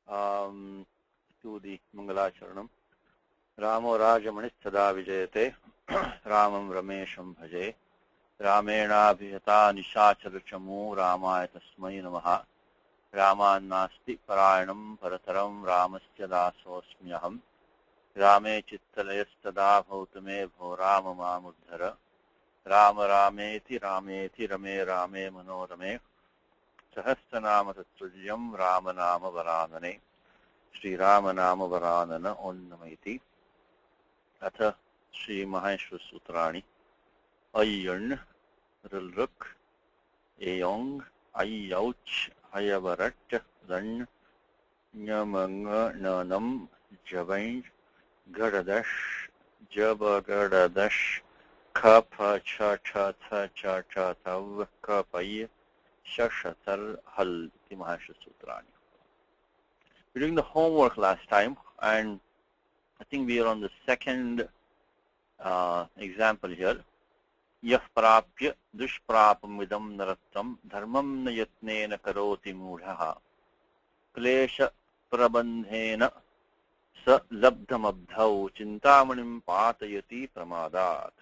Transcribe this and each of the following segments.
to the Mangalacharanam. Ramo Rajamani Sada Vijayate Ramam Ramesham Bhaje Ramena Vijata Nishacharachamu Ramaya Tasmai Namaha Raman Nasti Parayanam Parataram Ramasya Dasosmyaham Rame Chittalayastada Bhautame Bho Rama Mamudhara Rama Rameti Rameti Rame Rame Manorame Sahasranama Tatsulyam Ramanama Varanane Sri Ramanama Varanana Onnamaiti Atha Sri Maheshwara Sutrani Ayyan Rilruk Ayong Ayauch Ayavarat Then Nyamanga Nanam Javain Gadadash Jabagadash Kapa Cha Cha Cha Cha Cha Tav Kapay Shashatar Hal Maheshwara Sutrani. We're doing the homework last time, and I think we are on the second example here. Yah prapya dushprapam vidam narattam dharmam nayatnena karoti mudhaha klesha prabandhena sa labdhamabdhau chintamanim patayati pramadat.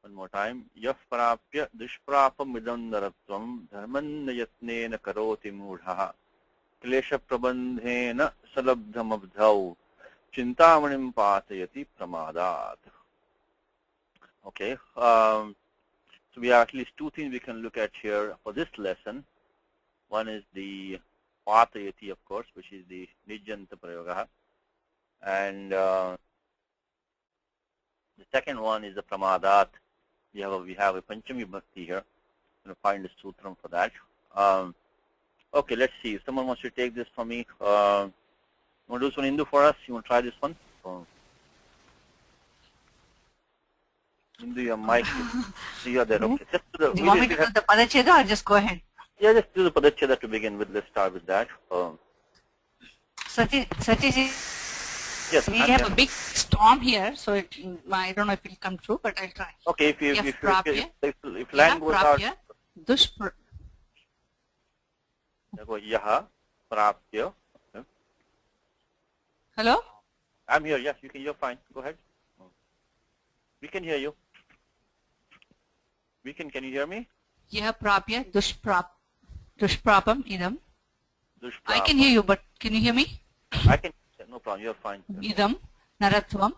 One more time. Yah prapya dushprapam vidam narattam dharmam nayatnena karoti mudhaha klesha prabandhena sa labdhamabdhau Chintamani patayati pramadat. Okay, so we have at least two things we can look at here for this lesson. One is the patayati, of course, which is the nijanta prayoga, and the second one is the pramadat. We have a panchami bhakti here. I'm going to find the sutram for that. Okay, let's see. If someone wants to take this from me. You want to do this one Hindu for us? You want to try this one? Hindu, your mic. So you are there. Okay. Just do you want me to do the Padacheda or just go ahead? Yeah, just do the Padacheda to begin with. Let's start with that. Satish, yes, we have a big storm here, so I don't know if it will come true, but I'll try. Okay, if land goes out. Dushpra. Yaha prapya. Hello? I'm here. Yes, you're fine. Go ahead. We can hear you. Can you hear me? Yeah, prapya, dushprapam idam. Dushprapam. I can hear you, but can you hear me? I can. No problem. You're fine. Idam naratvam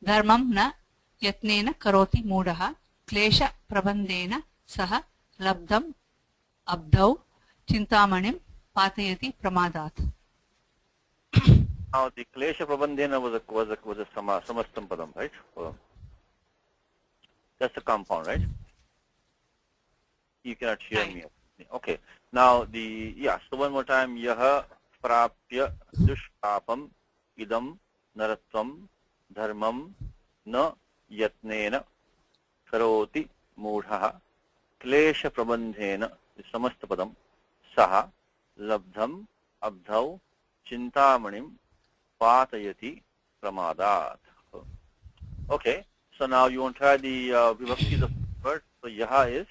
dharmam na yatnena karoti mudaha klesha prabandena saha labdham abdau chintamanim patayati pramadat. Now the klesha prabandhena was a samastam padam, right? That's a compound, right? You cannot hear me. Okay. Now so one more time. Yaha prapya dushpapam idam naratvam dharmam na yatnena karoti mudhaha klesha prabandhena is samasta padam saha labdham abdhau chintamanim patayati pramadat. Okay, so now you want to try the vibhaktis of the word. So yaha is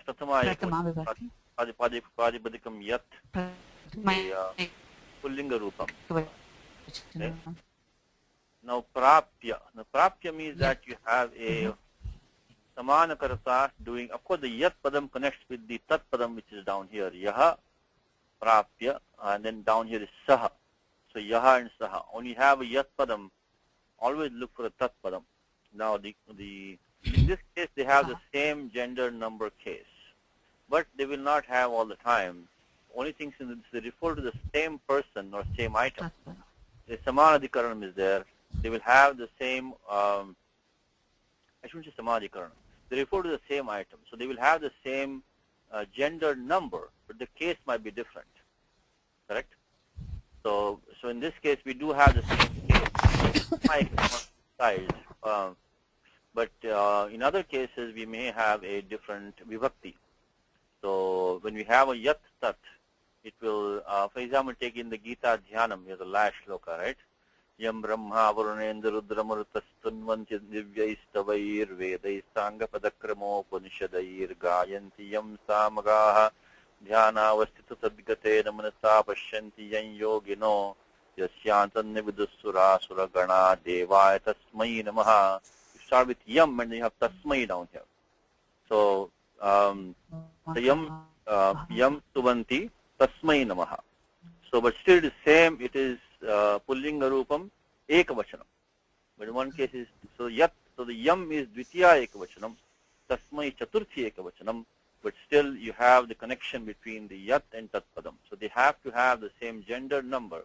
pratama vibhakti. Padipadikam yat. Pullinga rupam. Okay. Now prapya means that you have a samana karta doing. Of course, the yat padam connects with the tat padam, which is down here. Yaha prapya, and then down here is saha. So yaha and saha. When you have a yat padam, always look for a tat padam. Now in this case they have the same gender number case, but they will not have all the time. Only thing is they refer to the same person or same item. The samanadhikaranam is there. They will have the same. I shouldn't say samadhikaranam. They refer to the same item, so they will have the same gender number, but the case might be different. Correct? So in this case, we do have the same case, size, but in other cases, we may have a different vibhakti. So when we have a yat tat, it will, for example, take in the Gita Dhyanam, here the last shloka, right? Yam Brahma Varunendra Rudramurtastunvanti Divyaistavayir Vedaistanga Padakramo Punishadair Gayanti Yam Samagaha ध्यानावस्थित तद्गते मनसा पश्यन्ति यं योगिनो यस्यांतन्निविदुस्सुरा सुरगणा देवाय तस्मै नमः. You start with yam and you have tasmai down here. So yam tuvanti tasmai namaha. So but still the same, it is pullinga rupam ekavachanam. But in one case is so the yam is dvitiya ekavachanam, tasmai chaturthi ekavachanam, but still you have the connection between the yat and tat padam. So they have to have the same gender number.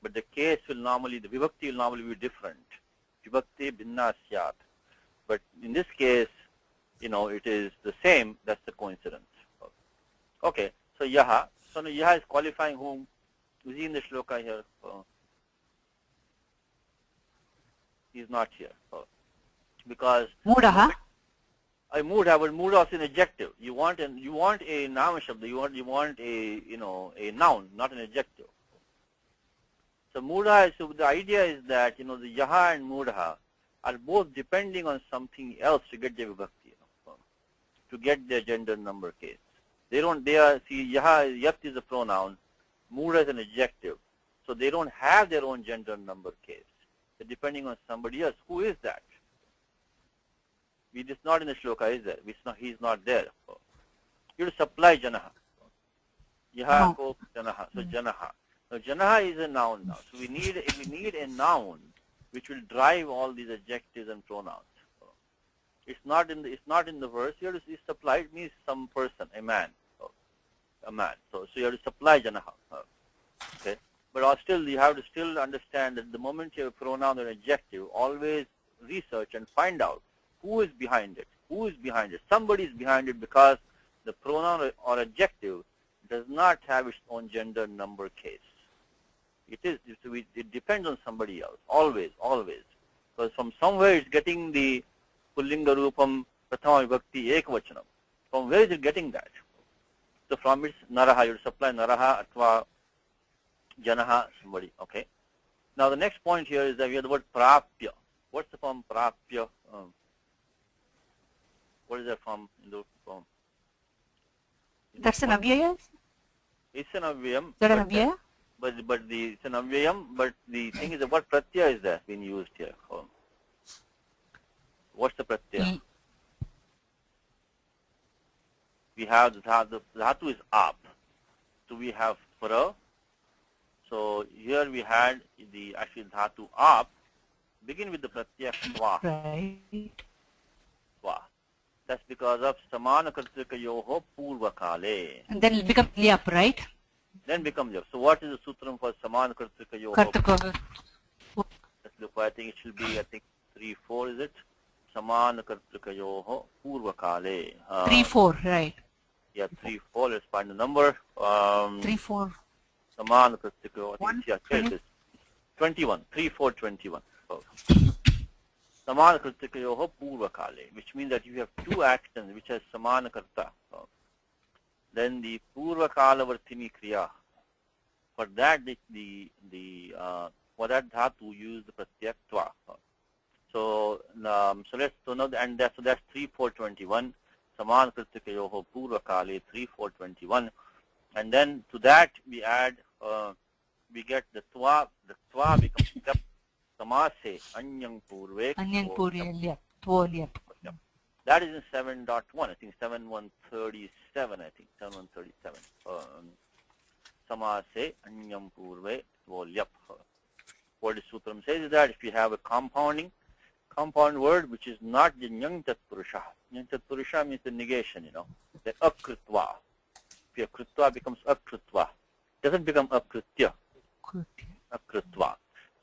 But the case will normally, the vibhakti will normally be different. Vibhakti binna syat. But in this case, it is the same. That's the coincidence. Okay. So yaha. So now yaha is qualifying whom? Is he in the shloka here? He is not here. Because Mudaha. Mudha, but Mudha is an adjective. You want a nama shabda. You want a noun, not an adjective. So Mudha, so the idea is that the yaha and Mudha are both depending on something else to get their vibhakti, to get their gender number case. Yaha, yat is a pronoun, Mudha is an adjective. So they don't have their own gender number case. They're depending on somebody else. Who is that? It is not in the shloka, is there? He's not there. You have to supply janaha. Yaha ko janaha. So janaha. Now janaha is a noun now. So we need a noun which will drive all these adjectives and pronouns. It's not in the verse. You have to supply. It means some person, a man. So you have to supply janaha. Okay. But still, you have to still understand that the moment you have a pronoun or adjective, always research and find out who is behind it. Who is behind it? Somebody is behind it, because the pronoun or adjective does not have its own gender number case. It depends on somebody else. Always. Because from somewhere it's getting the pullinga rupam prathama vibhakti ekavachanam. From where is it getting that? So from its naraha, you supply naraha atva janaha, somebody. Okay. Now the next point here is that we have the word prapya. What's the form prapya? What is that from in the form? That's an avyaya? It's an avyayam. Is that an avyaya? But it's an avyayam, but the thing is that what pratyaya is that being used here? What's the pratyaya? We have the dhatu is ap. So we have pra. So here we had the actual dhatu ap. Begin with the pratyaya tva. Right. Tva. That's because of samana kartrikayoho purva kale. And then it becomes lyap, right? Then becomes lyap. So what is the sutram for samana kartrikayoho? Kartrika. Let's look. I think it should be 3-4, is it? Samana kartrikayoho purva kale. 3-4, right? Yeah, 3-4. Let's find the number. 3-4. Samana kartrikayoho. Here it is. 21. 3-4-21. Samana kartrikayoho purva kale, which means that you have two actions which has samana karta. Then the purva kala vartini kriya. For that for that dhatu use the pratyaya tva. So that's 3-4-21. Samana kartrikayoho purva kale 3-4-21. And then to that we add we get the tva. The tva becomes lyap. Samase anyang purve. Anyang purve lyap. Tvo lyap. That is in 7.1. I think 7.137. I think 7.137. Samase anyam purve tvo lyap. What the sutram says is that if you have a compound word which is not the nyang tat purusha. Nyang tat purusha means the negation. The akrutva. If your krutva becomes akrutva, it doesn't become akritya. Akrutva.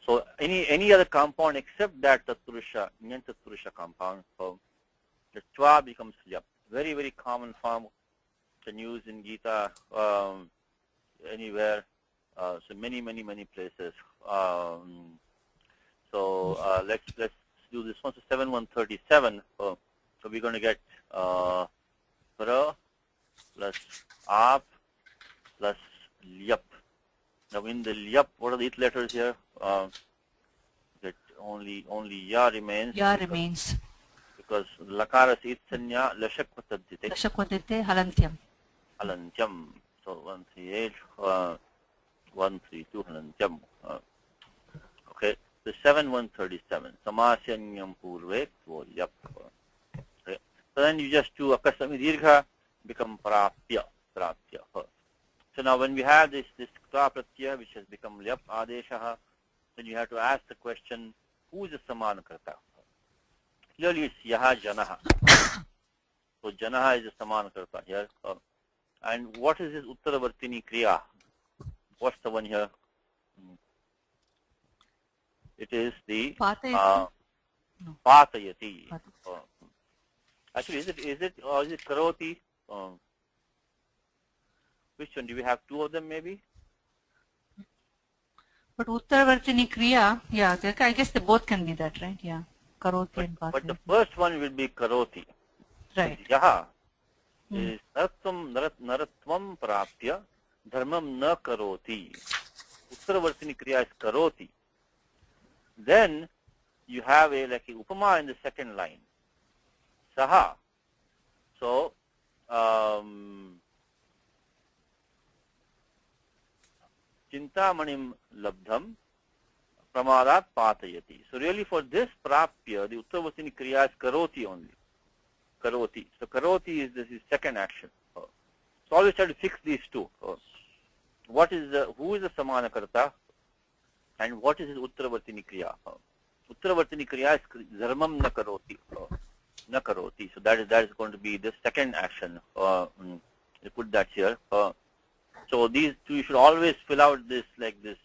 So any other compound except that tatpurusha, nyang tatpurusha compound, the tva becomes lyap. Very, very common form. Can use in Gita anywhere. So many places. Let's do this one. So 7.137. So we're going to get pra plus ap plus lyap. Now in the lyap, what are the 8 letters here? That only ya remains. Ya remains. Because lakara is sanya lashakvatadite. Lashakvatadite halantyam. halantyam. So 138, 132 halantyam. Okay. The 7137. Samasyanyam purve tvolyap. Okay. So then you just do akasami dirgha, become prapya. So now when we have this kra pratyaya which has become lyap adeshaha, then you have to ask the question, who is the samanakarta? Clearly it's yaha janaha. So janaha is the samanakarta here. And what is this uttaravartini kriya? What's the one here? It is the Patayati. No. patayati. Actually, is it karoti? Which one? Do we have two of them maybe? But Uttaravartini Kriya, yeah, I guess they both can be that, right? Yeah. Karoti and Patayati. But the first one will be karoti. Right. Yaha is naratvam prapya dharmam na karoti. Uttaravartini kriya is karoti. Then you have a like a upama in the second line. Saha. So Chintamanim labdham pramadat patayati. So really for this prapya, the uttaravartini kriya is karoti only. Karoti. So karoti is this is second action. So always try to fix these two. What is who is the samanakarta and what is his uttaravartini kriya? Uttaravartini kriya is dharmam na karoti. Na karoti. So that is going to be the second action. You put that here. So these two, you should always fill out this like this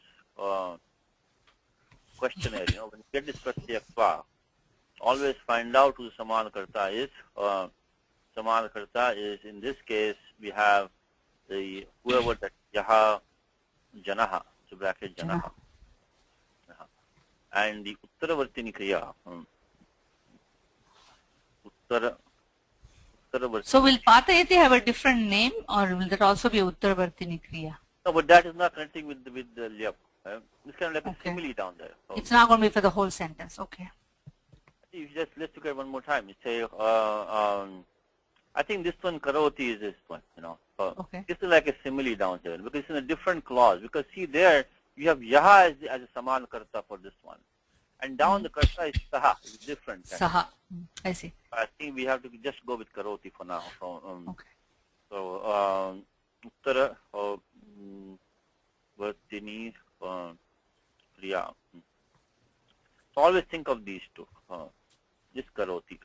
questionnaire. You know, when you get this pratyakva, always find out who the samanakarta is. Samanakarta is, in this case, we have the whoever that yaha janaha, so bracket janaha. And the uttaravartini kriya. So will Patayati have a different name or will that also be Uttaravartini Kriya? No, but that is not connecting with the lyap. It's kind of like a simile down there. So it's not going to be for the whole sentence. Okay. Let's look at it one more time. You say, I think this one karoti is this one. You know. Okay. This is like a simile down here because it's in a different clause. Because see there, you have yaha as a saman karta for this one. And down the karta is saha. It's different. Saha. I see. I think we have to just go with karoti for now. Okay. So, uttara vartini kriya. So always think of these two. This karoti.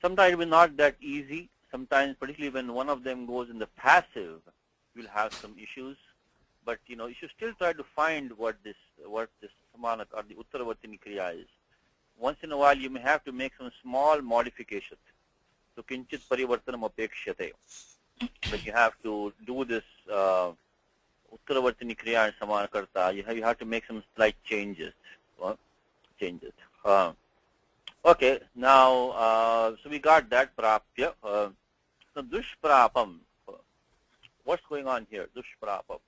Sometimes it will be not that easy. Sometimes, particularly when one of them goes in the passive, you'll have some issues. But you know, you should still try to find what this samanak or the uttaravartini kriya is. Once in a while, you may have to make some small modifications. So kinchit parivartanam apekshyate. When you have to do this uttaravartini kriya and samanakarta, you have to make some slight changes. Okay, now so we got that prapya. So dushprapam. What's going on here? Dushprapam.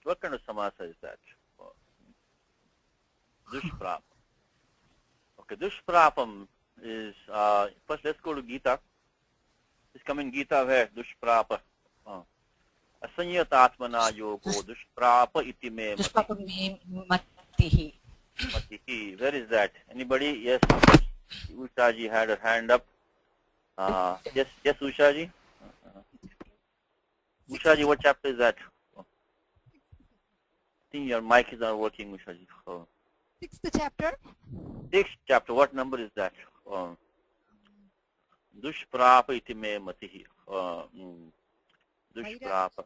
What kind of samasa is that? Dushprapam. Okay, dushprapam is first. Let's go to Gita. It's coming Gita where dushprapa. Asanyatatmana yogo dushprapa iti me matihi. Matihi. Where is that? Anybody? Yes. Ushaji had her hand up. Yes, Ushaji. Ushaji, what chapter is that? I think your mic is not working, Ushaji. Sixth chapter. Sixth chapter. What number is that? Dushprapa iti me matihi. Dushprapa.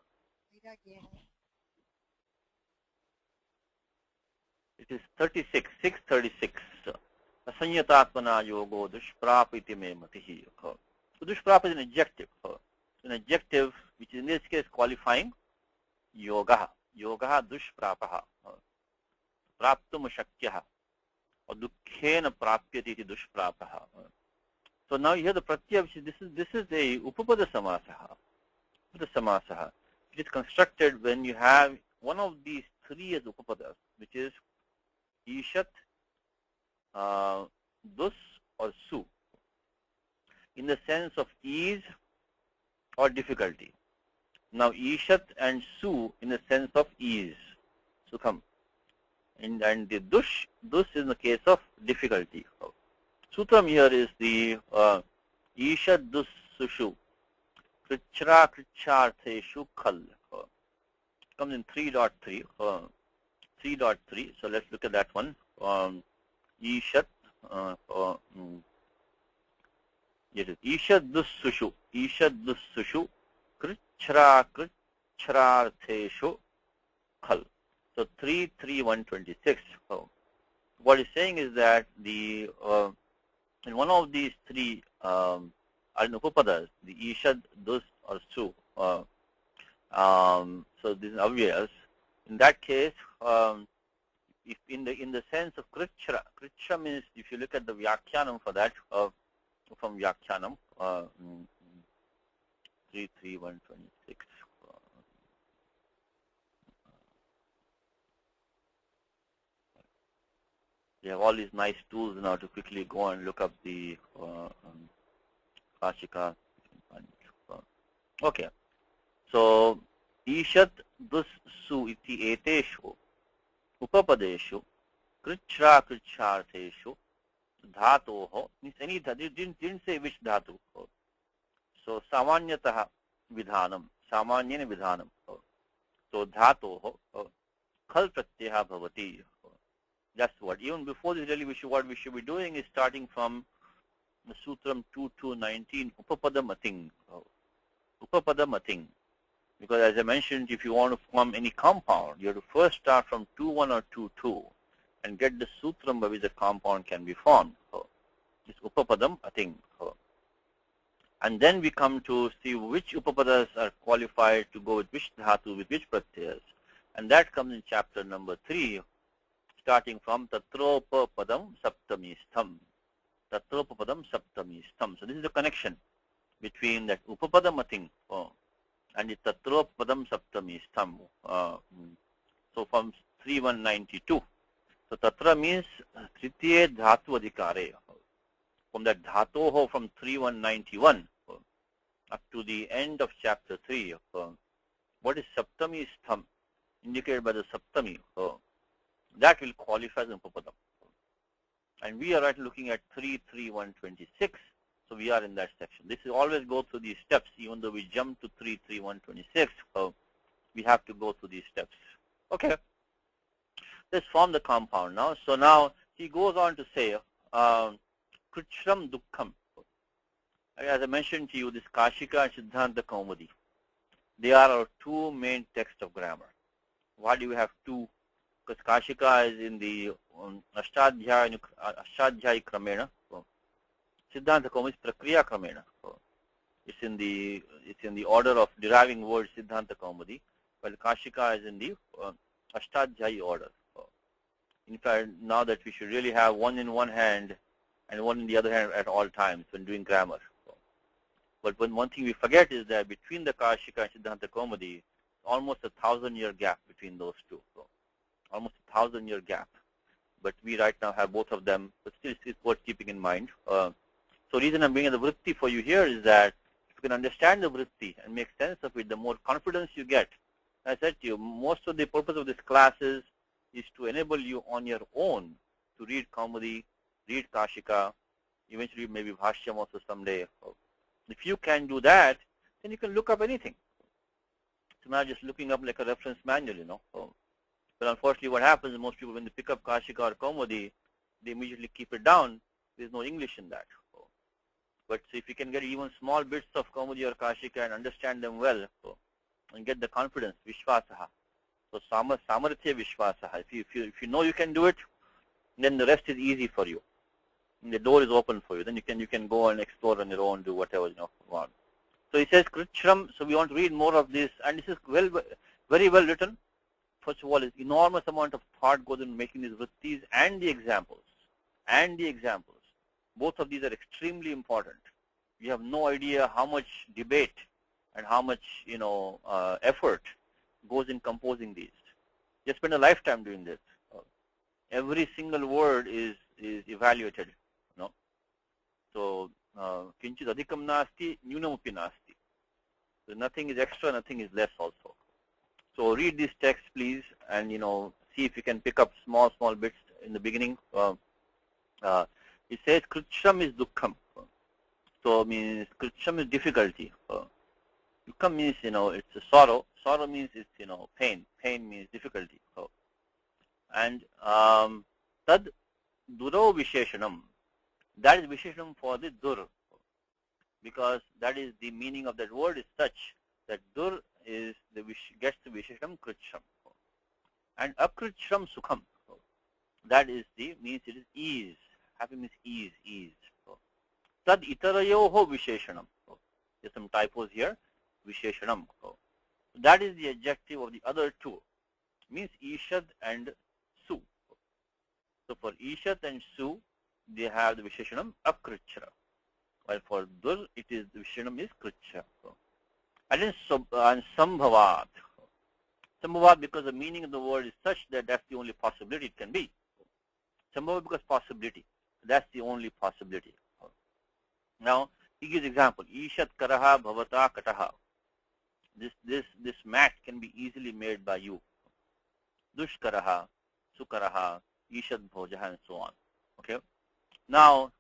It is 36, 636. Asanyatatmana yogo dushprapa iti me matihi. So dushprapa is an adjective. An adjective which is in this case qualifying yogaha. Yogaha dushprapaha. Praptum shakyaha. Or dukkhena prapyati iti dushprapaha. So now you hear the pratyaya, which is this is a upapada samasaha. Upapada samasaha. It is constructed when you have one of these three as upapadas, which is ishat, dus or su. In the sense of ease, or difficulty. Now, Ishat and Su in the sense of ease, Sukham. And the Dus is in the case of difficulty. Sutram here is the Ishat Dus Sushu. Krichra Krichartheshu Khal. Comes in 3.3. 3.3. So let's look at that one. Ishat. Yes, Ishat Dus Sushu. Ishat Dus Sushu. Krichra Krichartheshu Khal. So 3.3.126. What it's saying is that the in one of these three upapadas, the Ishad, Dus, or Su. So this is obvious. In that case, if in the sense of Krichra, Krichra means if you look at the Vyakhyanam for that from Vyakhyanam 3.3.126. You have all these nice tools now to quickly go and look up the Kashika. Okay. So, Ishat Dus Su iti eteshu upapadeshu krichra krichartheshu dhatoho means any dhatu, didn't say which dhatu. So, samanyataha vidhanam, samanyana vidhanam. So, dhatoho khal pratyaha bhavati. That's what. Even before this, really, what we should be doing is starting from the Sutram 2.2.19, Upapadamating. Upapadamating. Because as I mentioned, if you want to form any compound, you have to first start from 2.1 or 2.2 and get the Sutram by which the compound can be formed. It's Upapadamating. And then we come to see which Upapadas are qualified to go with which dhatu, with which pratyas. And that comes in chapter number 3. Starting from Tatropapadam Saptamistham. Tatropapadam Saptamistham. So this is the connection between that Upapadamating and the Tatropapadam Saptamistham. So from 3.192. So Tatra means Tritiye Dhatu Adhikare. From that Dhatoho from 3.191 up to the end of chapter 3. What is Saptamistham? Indicated by the Saptami. That will qualify as Upapadam. And we are right looking at 3.3.126. So we are in that section. This is always go through these steps, even though we jump to 3.3.126. We have to go through these steps. Okay. Let's form the compound now. So now he goes on to say, Krichram Dukkham. As I mentioned to you, this Kashika and Siddhanta Kaumudi. They are our two main texts of grammar. Why do we have two? Because Kashika is in the Ashtadhyayi Kramena. Siddhanta Kaumudi is Prakriya Kramena. It's in the order of deriving words Siddhanta Kaumudi, while Kashika is in the Ashtadhyayi order. In fact, now that we should really have one in one hand and one in the other hand at all times when doing grammar. But one thing we forget is that between the Kashika and Siddhanta Kaumudi, almost 1,000-year gap between those two. Almost 1,000-year gap. But we right now have both of them, but still it's worth keeping in mind. So the reason I'm bringing the vritti for you here is that if you can understand the vritti and make sense of it, the more confidence you get. As I said to you, most of the purpose of this class is to enable you on your own to read Kaumudi, read Kashika, eventually maybe Bhashyam also someday. If you can do that, then you can look up anything. It's not just looking up like a reference manual, But unfortunately what happens is most people when they pick up Kashika or Kaumudi, they immediately keep it down. There's no English in that. But so if you can get even small bits of Kaumudi or Kashika and understand them well and get the confidence, Vishwasaha. So Samarthya Vishwasaha. If you know you can do it, then the rest is easy for you. And the door is open for you. Then you can go and explore on your own, do whatever you want. So he says Krichram. So we want to read more of this, and this is very well written. First of all, is enormous amount of thought goes in making these vrittis and the examples. Both of these are extremely important. You have no idea how much debate and how much effort goes in composing these. You spend a lifetime doing this. Every single word is evaluated. So kinchit adhikam nasti, nyunamupi nasti. So nothing is extra, nothing is less also. So read this text, please, and see if you can pick up small bits in the beginning. It says Krutsham is dukkham. So means Krutsham is difficulty. Dukkham means it's a sorrow. Sorrow means it's pain. Pain means difficulty. And tad duro visheshanam. That is visheshanam for the dur, because that is the meaning of that word is such that dur is gets the visheshanam krutsham. And akrutsham sukham. That is means it is ease. Happy means ease. Tad itarayoho visheshanam. There's some typos here. Visheshanam. That is the adjective of the other two. Means Ishad and Su. So for Ishad and Su, they have the Visheshanam Akrutchara. While for Dur, it is the Visheshanam is Krutchara. And then Sambhavat. Sambhavat, because the meaning of the word is such that that's the only possibility it can be. Sambhavat because possibility. That's the only possibility. Now, he gives example. Ishat karaha bhavata kataha. This mat can be easily made by you. Dushkaraha, sukaraha, ishad bhojaha, and so on. Okay. Now,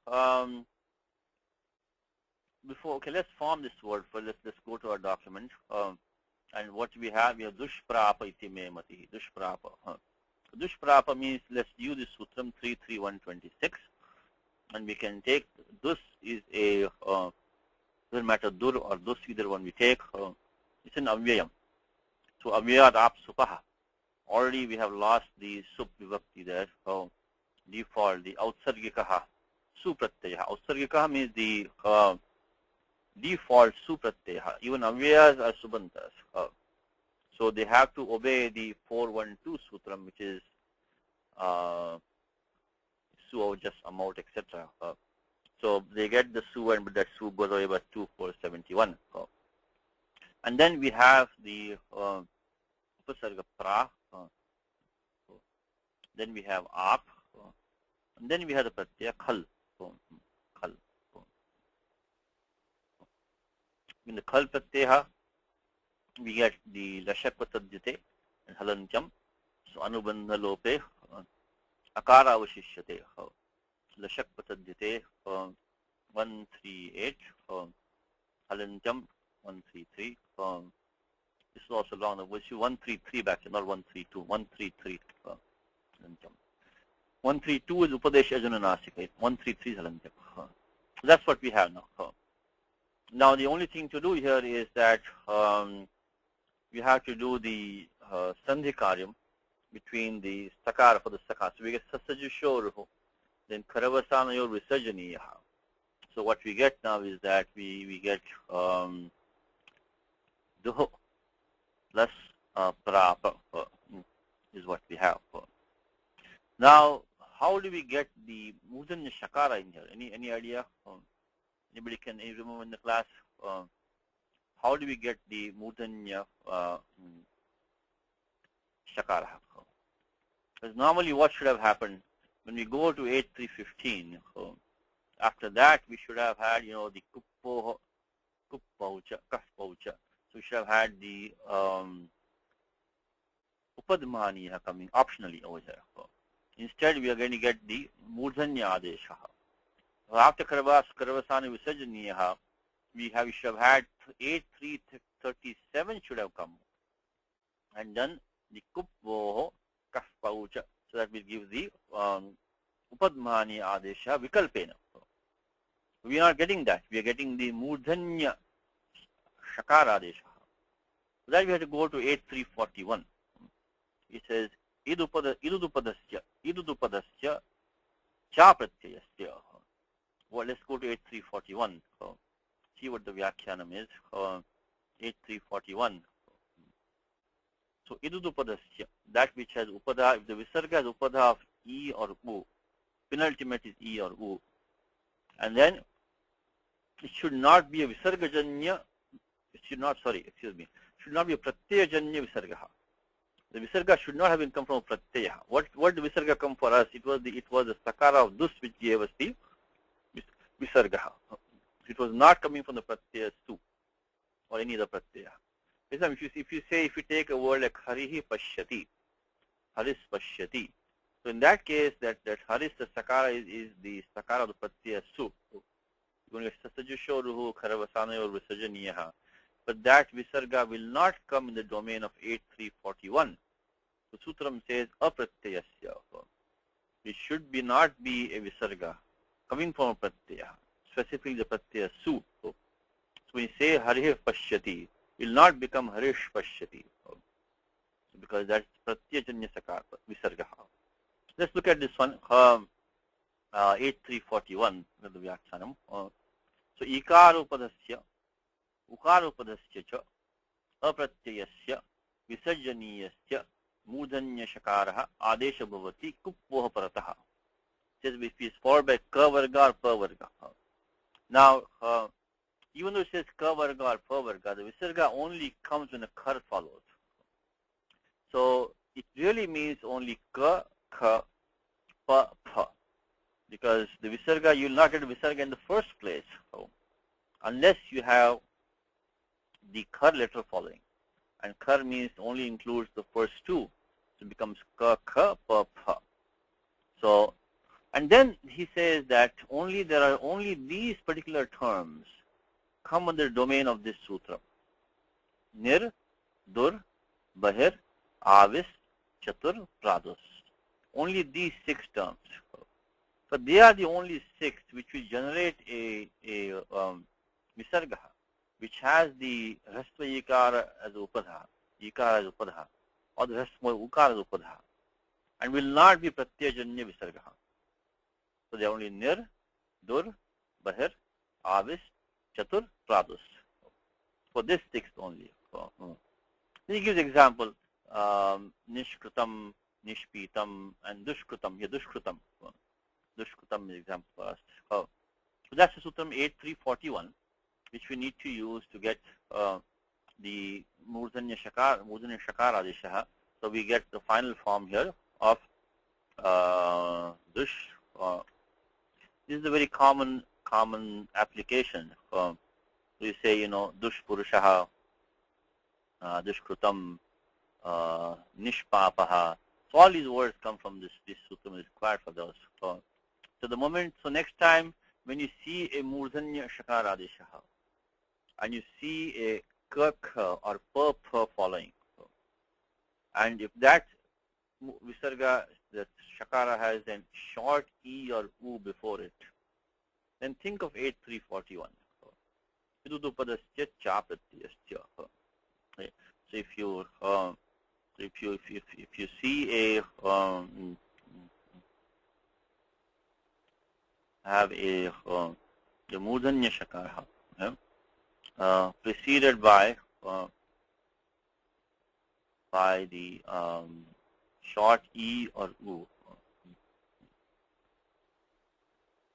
let's form this word. Let's go to our document. And what we have dushprapa iti me mati. Dushprapa. Dushprapa means let's use this sutram 33126, and we can take dus is a doesn't matter dur or dus, either one we take. It's an avyayam. So avyayat ap supaha. Already we have lost the sup vibhakti there. So default the outsargikaha supratyaya. Outsargikaha means the default supratyaya. Even avyayas are subantas. So they have to obey the 412 sutram, which is su just amount, etc. So they get the su, and that su goes away by 2471. And then we have the upasarga pra. Then we have ap. And then we have the pratyaya khal. Khal. In the khal pratyaya, we get the lashakvatadjate and halantyam. So anubandha lope akara avashishyate. Lashakvatadjate 138. Halantyam 133. This is also long. We'll see 133 back here, not 132. 133. 132 is Upadesh Ajuna Nasika. 133 is Halantyam. So that's what we have now. Now the only thing to do here is that we have to do the Sandhi Karyam between the Sakara for the Sakara. So we get Sasajushoruho, then Karavasanayor Visajaniyaha. So what we get now is that we get Duho plus Prapa is what we have. Now, how do we get the Mudanya Shakara in here? Any idea? Anybody can remember in the class? How do we get the Mudanya Shakara? Because normally what should have happened when we go to 8315? After that we should have had the Kuppaucha, Kaspaucha. So we should have had the Upadmaniya coming optionally over here. Instead, we are going to get the Murdhanya Adesha. After Karavasana Visajaniyaha, we should have had 8337 should have come. And then the Kupvoho Kaspaucha. So that will give the Upadmani Adesha Vikalpena. We are getting that. We are getting the Murdhanya Shakara Adesha. So that we have to go to 8341. It says idudupadasya cha pratyayasya. Well, let's go to 8341. See what the Vyakhyanam is. 8341. So idudupadasya, that which has upada, if the visarga has upada of e or u, penultimate is e or u, and then it should not be a visargajanya. It should not. Should not be a pratyajanya visarga. The visarga should not have been come from pratyaya. What the visarga come for us? It was the sakara of dus which gave us the visarga. It was not coming from the pratyaya su. or any other pratyaya. For example, if you take a word like harihi pashyati, haris pashyati, so in that case, that haris, the sakara is the sakara of the pratyaya su. You're going to get sajushoruhu kharavasanayor visajaniyaha. But that visarga will not come in the domain of 8.3.41. So Sutram says apratyayasya. It should not be a visarga coming from a pratyaya, specifically the pratyaya su. So when you say harih pashyati, it will not become harish pashyati, because that's pratyajanya sakara visarga. Let's look at this one, 8.3.41, the Vyakhyanam. So ikarupadasya, ukarupadasya cha, apratyayasya, visarjaniyasya, mudanya shakaraha, adesha bhavati, kupvoha parataha. Says if it is followed by ka varga or pa varga. Now, even though it says ka varga or pa varga, the visarga only comes when a kar follows. So it really means only ka, kha, pa, pa. Because the visarga, you will not get a visarga in the first place, unless you have the kar letter following. And kar means only includes the first two. So it becomes ka, kha, pa, pa. So, and then he says that there are only these particular terms come under the domain of this sutra. Nir, dur, bahir, avis, chatur, pradus. Only these 6 terms. But they are the only 6 which will generate a visarga, which has the rastva ikara as upadha, ikara as upadha, or the rastva ukara as upadha, and will not be pratyajanya visarga. So they are only nir, dur, bahir, avis, chatur, pradus. For this 6 only. Then he gives example, nishkrutam, nishpitam, and dushkrutam. Yeah, dushkrutam. Dushkrutam is example for us. So that's the Sutram 8.3.41, which we need to use to get the Murdhanya Shakar Adeshaha. So we get the final form here of Dush. This is a very common application. We say, Dush Purushaha, Dushkrutam, Nishpapaha. So all these words come from this Sutram is required for those. So next time when you see a Murdhanya Shakara Adeshaha and you see a ka or pa following, and if that visarga, that Shakara has a short e or u before it, then think of 8.3.41. Vidudupadasya chapratyasya. So if you see have a the Murdhanya Shakara preceded by the short e or u,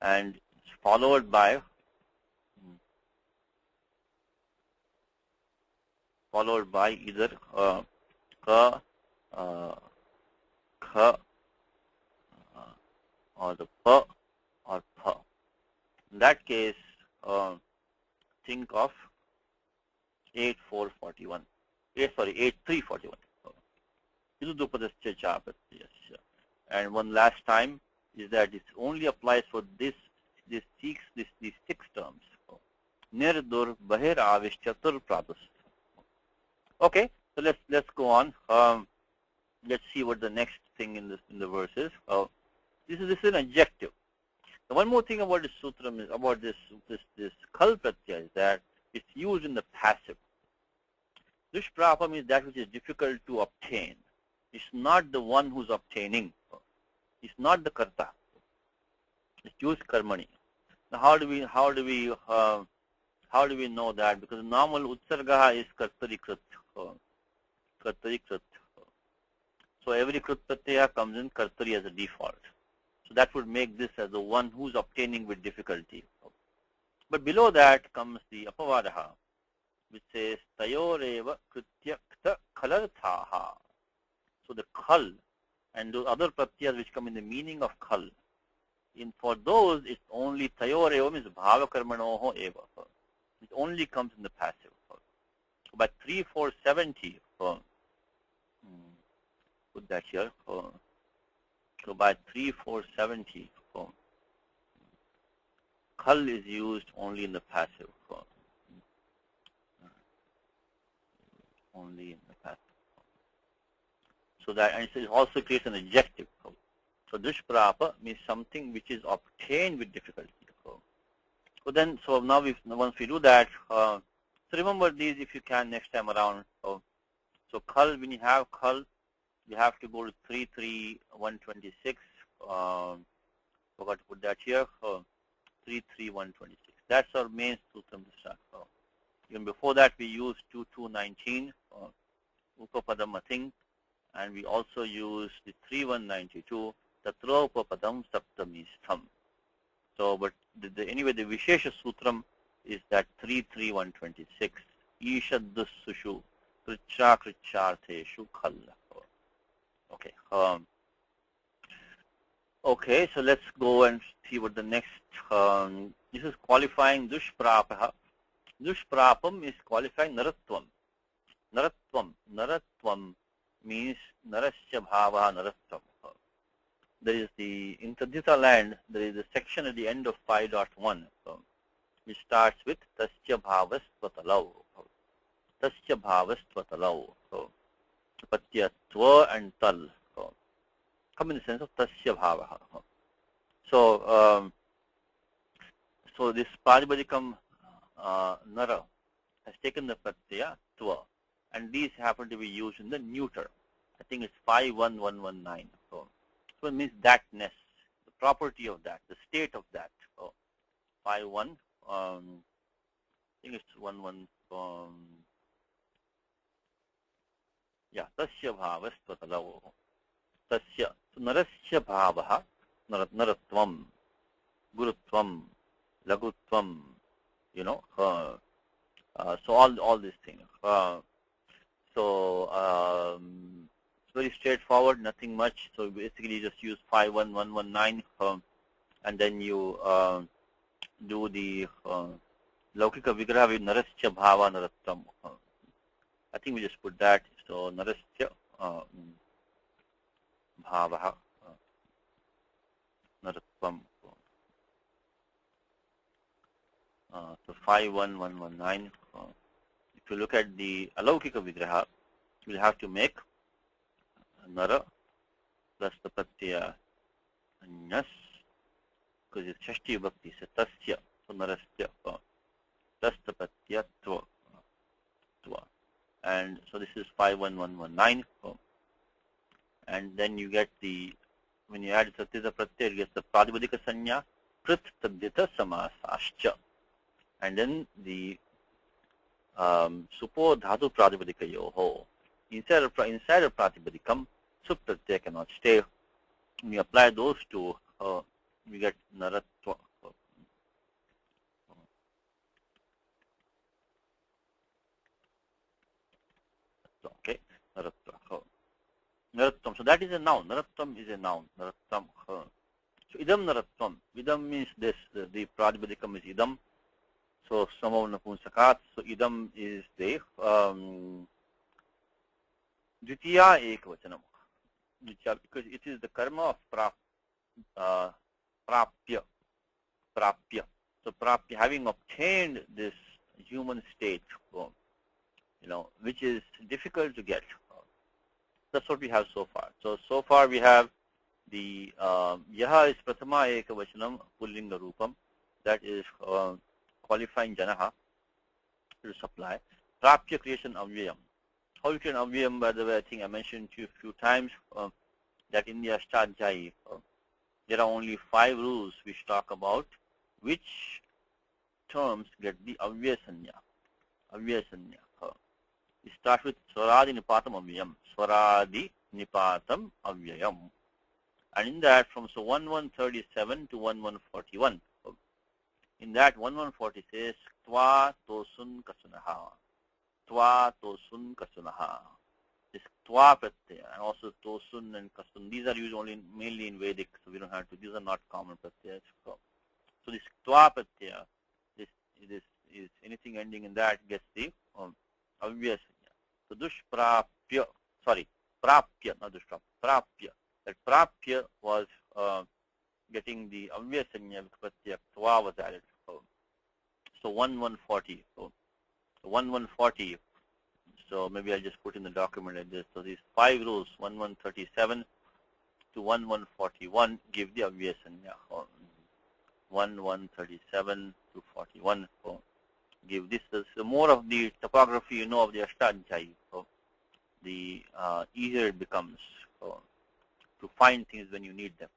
and followed by either ka, kha, or the pa or pa. In that case, think of 8.3.41. And one last time is that it only applies for these 6 terms. Nir, dur, bahir, avish, chatur, pradus. Okay, so let's go on. Let's see what the next thing in the verse is. This is an adjective. Now, one more thing about this sutram is about this kal pratyaya is that it's used in the passive. Dushprapa means that which is difficult to obtain. It's not the one who's obtaining. It's not the karta. It's used karmani. Now, how do we know that? Because normal utsargaha is kartari krit. So every krit pratyaya comes in kartari as a default. So that would make this as the one who's obtaining with difficulty. But below that comes the apavadaha, which says tayoreva kritya kta khalarthaha. So the khal and the other pratyas which come in the meaning of khal, for those it's only tayoreva means bhava karmanoho eva. It only comes in the passive. by 3470, put that here. So by 3470, khal is used only in the passive form. Only in the passive form. So that, and it also creates an adjective. So dushprapa means something which is obtained with difficulty. So then, so now once we do that, so remember these if you can next time around. So khal, when you have khal, you have to go to 33126. Forgot to put that here. 33126. That's our main sutram to start. Even before that, we used 2219, upapadam ating, and we also used the 3192, tatra upapadam saptami stham. So, but anyway, the Vishesha Sutram is that 33126. Ishadussushu kricha krichartheshu khalla. Okay. Okay, so let's go and see what the next. This is qualifying dushprapaha. Dushprapam is qualifying naratvam. Naratvam means narasya bhava naratvam. There is in Tadhita land, there is a section at the end of 5.1, which starts with tasya bhavastvatalav. Tasya bhavastvatalav. Patya tva and tal. Come in the sense of tasya bhava. So, so this Pradipadikum nara has taken the pratyaya tva, and these happen to be used in the neuter. I think it's 51119. So it means thatness, the property of that, the state of that. 51, I think it's 11. Yeah, tasya bhavastvatalav. Tasya. So narasya bhavaha, naratvam, gurutvam, lagutvam, you know. So all these things. It's very straightforward, nothing much. So basically, you just use 51119, and then you do the laukika vigraha with narasya bhava narattam. I think we just put that. So narasya bhava narattam. So 51119. If you look at the alaukika vigraha, you will have to make nara plus the pratyaya anyas, because it's shashti vibhakti, so tasya, so narasya plus the pratyaya tva. And so this is 51119, and then you get the, when you add satyata pratyaya, you get the pradipadika sanya prit tadhita samasascha, and then the supo dhatu pradipadika yoho. Inside of pratipadikam, sup pratyaya cannot stay. When you apply those two, we get naratva. Okay, naratva. Naratvam. So that is a noun. Naratvam is a noun. Naratvam. So idam naratvam. Idam means this. The pratipadikam is idam. So samavana punsakat. So idam is the Dvitiya ekvachanam. Because it is the karma of prapya. So prapya, having obtained this human state, you know, which is difficult to get. That's what we have so far. So far we have the yaha is prathama ekavachanam pullinga rupam. That is qualifying janaha to supply. Prapya creation avyayam. How you can avyayam, by the way, I think I mentioned to you a few times that in the Ashtadhyayi, there are only 5 rules which talk about which terms get the avyaya sanya. Avyaya sanya. We start with swaradi nipatam avyayam. Swaradi nipatam avyayam. And in that, from 1137 to 1141, in that 1140 says tva tosun kasunaha. Tva tosun kasunaha. This tva pratyaya and also tosun and kasun, these are used only mainly in Vedic, so we don't have to, these are not common pratyayas. So this tva pratyaya, this is anything ending in that gets the avyasanya. So dushprapya, sorry, prapya, not dushprapya, prapya. That prapya was getting the avyasanya with pratyaya tva was added. So 1140. So 1140. So maybe I'll just put in the document like this. So these 5 rules, 1137 to 1141, give the avyasanya. 1137 to 41. Give this. So more of the topography you know of the Ashtadhyayi. So the easier it becomes to find things when you need them.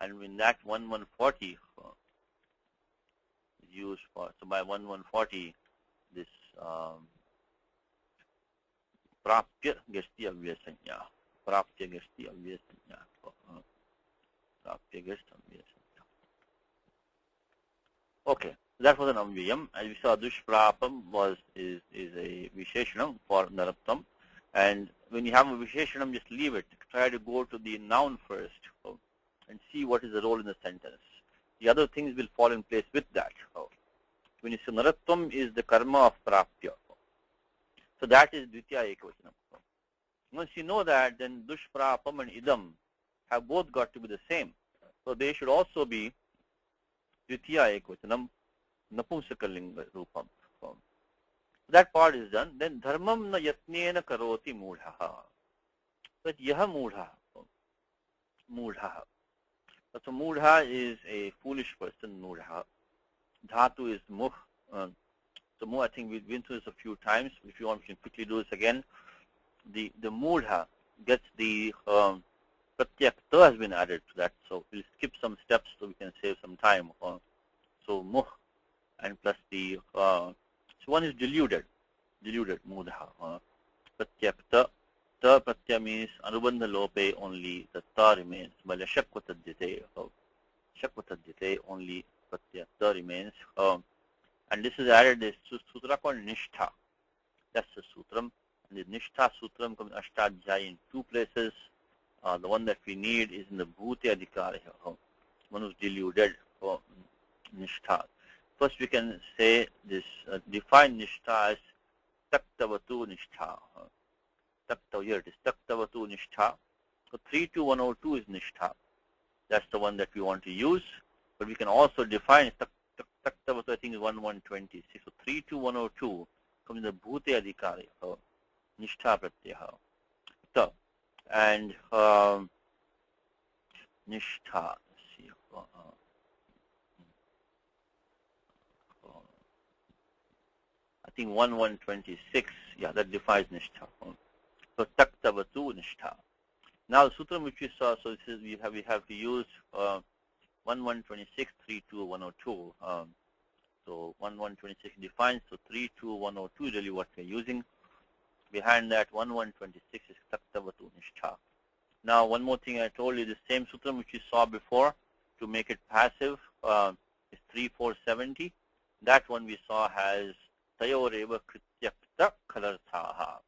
And in that 1140 is used for, so by 1140 this prapya gets the avyasanya. Prapya gets the avyasanya. Prapya gets avyasanya. Okay, that was an avyayam. As we saw, dushprapam is a visheshanam for narattam. And when you have a visheshanam, just leave it. Try to go to the noun first and see what is the role in the sentence. The other things will fall in place with that. When you say narattam is the karma of prapya. So that is dvitiya ekavachanam. Once you know that, then dushprapam and idam have both got to be the same. So they should also be dvitiya ekavachanam napumsakalinga rupam. That part is done. Then dharmam na yatnena karoti mudha. But yaha mudha. Mudha. So mudha is a foolish person, mudha. Dhatu is muh. So muh, I think we've been through this a few times. If you want, we can quickly do this again. The mudha gets the pratyaya has been added to that. So we'll skip some steps so we can save some time. So muh and plus the so one is diluted mudha. Pratyakta. Ta pratyaya means anubandha lope, only the ta remains. Bala shakvatadhyate. Shakvatadhyate, only pratyaya ta remains. And this is added, this sutra called nishtha. That's the sutram. And the nishtha sutram comes Ashtadhyayi in 2 places. The one that we need is in the bhute adhikara. One who's deluded. Nishtha. First we can say this, define nishtha as taktavatu nishtha. Here it is, taktavatu nishtha. So 32102 is nishtha. That's the one that we want to use. But we can also define taktavatu, I think is 1126. So 32102 comes in the bhute adhikari. Nishtha pratyaha. And nishtha. See, I think 1126. Yeah, that defines nishtha. So taktavatu nishtha. Now the sutram which we saw, so this is, we have to use 1126 32102. So 1126 defines, so 32102 is really what we're using. Behind that 1126 is taktavatu nishtha. Now one more thing I told you, the same sutram which we saw before, to make it passive is 3470. That one we saw has tayoreva krityakta khalarthaha.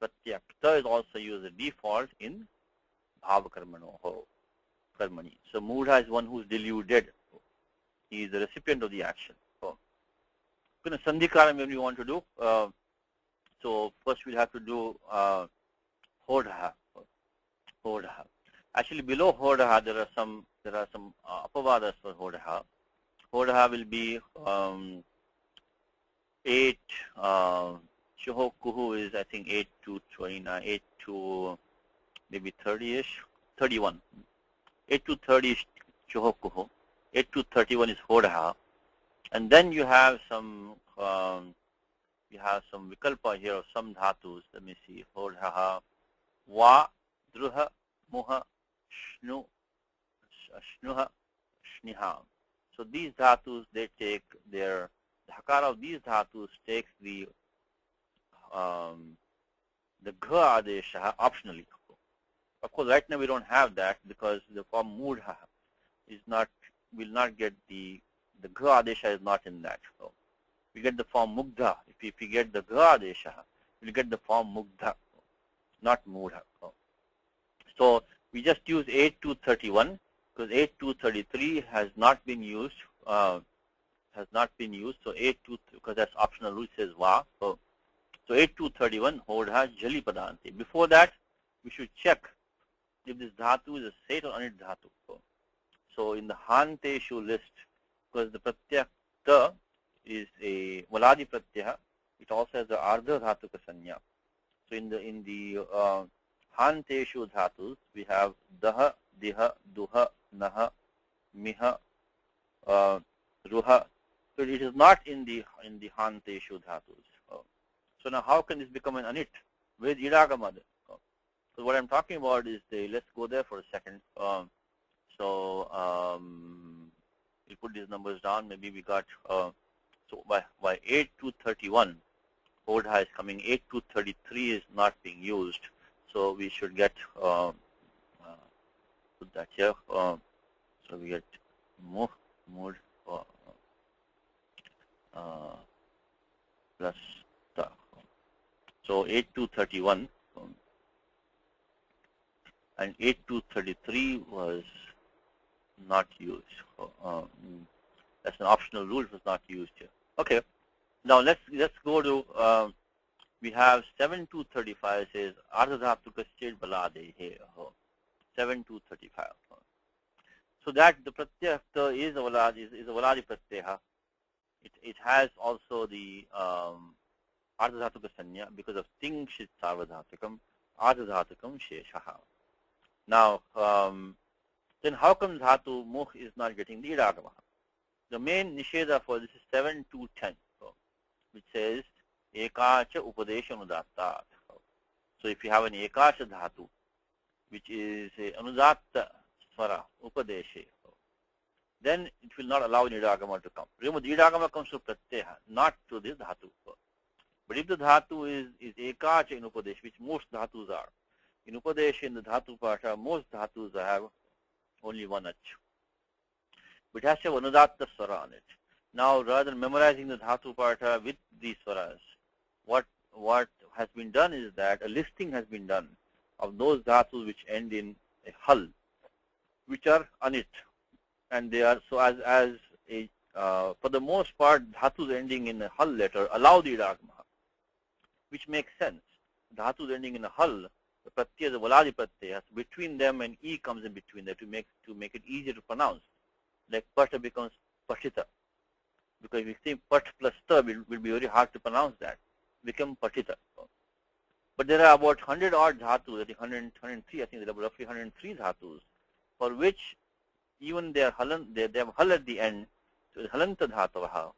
Pratyakta is also used as default in bhava karmani. So mudha is one who is deluded. He is the recipient of the action. So sandhikaram when we want to do. So first we'll have to do hodaha. Actually below hodaha there are some apavadas for hodaha. Hodaha will be 8. Shohokuhu is I think 8 to 29, 8 to maybe 30ish, 31. 8 to 30 is Shohokuhu. 8 to 31 is hodaha. And then you have some vikalpa here of some dhatus. Let me see. Hodaha, va, druha, muha, shnu, shnuha, shniha. So these dhatus, they take the hakara of these dhatus takes the gha adesha optionally. Of course, right now we don't have that because the form mudha is not, will not get the gha adesha is not in that. So we get the form mugdha. If we get the gha adesha, we'll get the form mugdha, not mudha. So we just use 8 to 31 because 8 to 33 has not been used not been used. So 8-2, because that's optional rule, says va. So 8-2-31 hodha jali padante. Before that, we should check if this dhatu is a set or anit dhatu. So in the hanteshu list, because the pratyaya ta is a valadi pratyaya, it also has the ardha dhatu ka sanya. So in the hanteshu dhatus, we have daha, diha, duha, naha, miha, ruha. So it is not in the hanteshu dhatus. So now how can this become an anit? With idagama. So what I'm talking about is let's go there for a second. So we'll put these numbers down. Maybe we got so by 8-2-31, Odha is coming. 8-2-33 is not being used. So we should get put that here. So we get muh, mud plus ta. So 8-2-31 and 8-2-33 was not used. That's an optional rule. It was not used here. Okay. Now let's go to we have 7-2-35 says ardhadhatuka state balade here. 7-2-35. So that the pratyaya is a valadi pratyaya. It has also the ardhadhatuka sanya because of ting shit sarvadhatukam ardhadhatukam sheshaha. Now then how come dhatu mukh is not getting the idagama? The main nisheda for this is 7-2-10, which says ekacha upadesha anudattat. So if you have an ekacha dhatu, which is a anudatta swara upadeshe, then it will not allow the idagama to come. Remember, the idagama comes to pratyaya, not to this dhatu. But if the dhatu is ekacha in upadesh, which most dhatus are, in upadesh in the dhatu pasha, most dhatus have only one ach. But it has to have anudatta swara on it. Now, rather than memorizing the dhatu partha with these swaras, what has been done is that a listing has been done of those dhatus which end in a hal, which are anit, and they are so as a for the most part dhatus ending in a hal letter allow the idagama, which makes sense. Dhatus ending in a hal, the pratyaya is a valadi pratyaya. Between them and e comes in between them to make it easier to pronounce. Like pata becomes pashita, because if you say pat plus ta will be very hard to pronounce that. Become pashita. But there are about 100 odd dhatus, I think 103, I think there are roughly 103 dhatus, for which even they are halan, they have hal at the end, so it's halanta dhataha,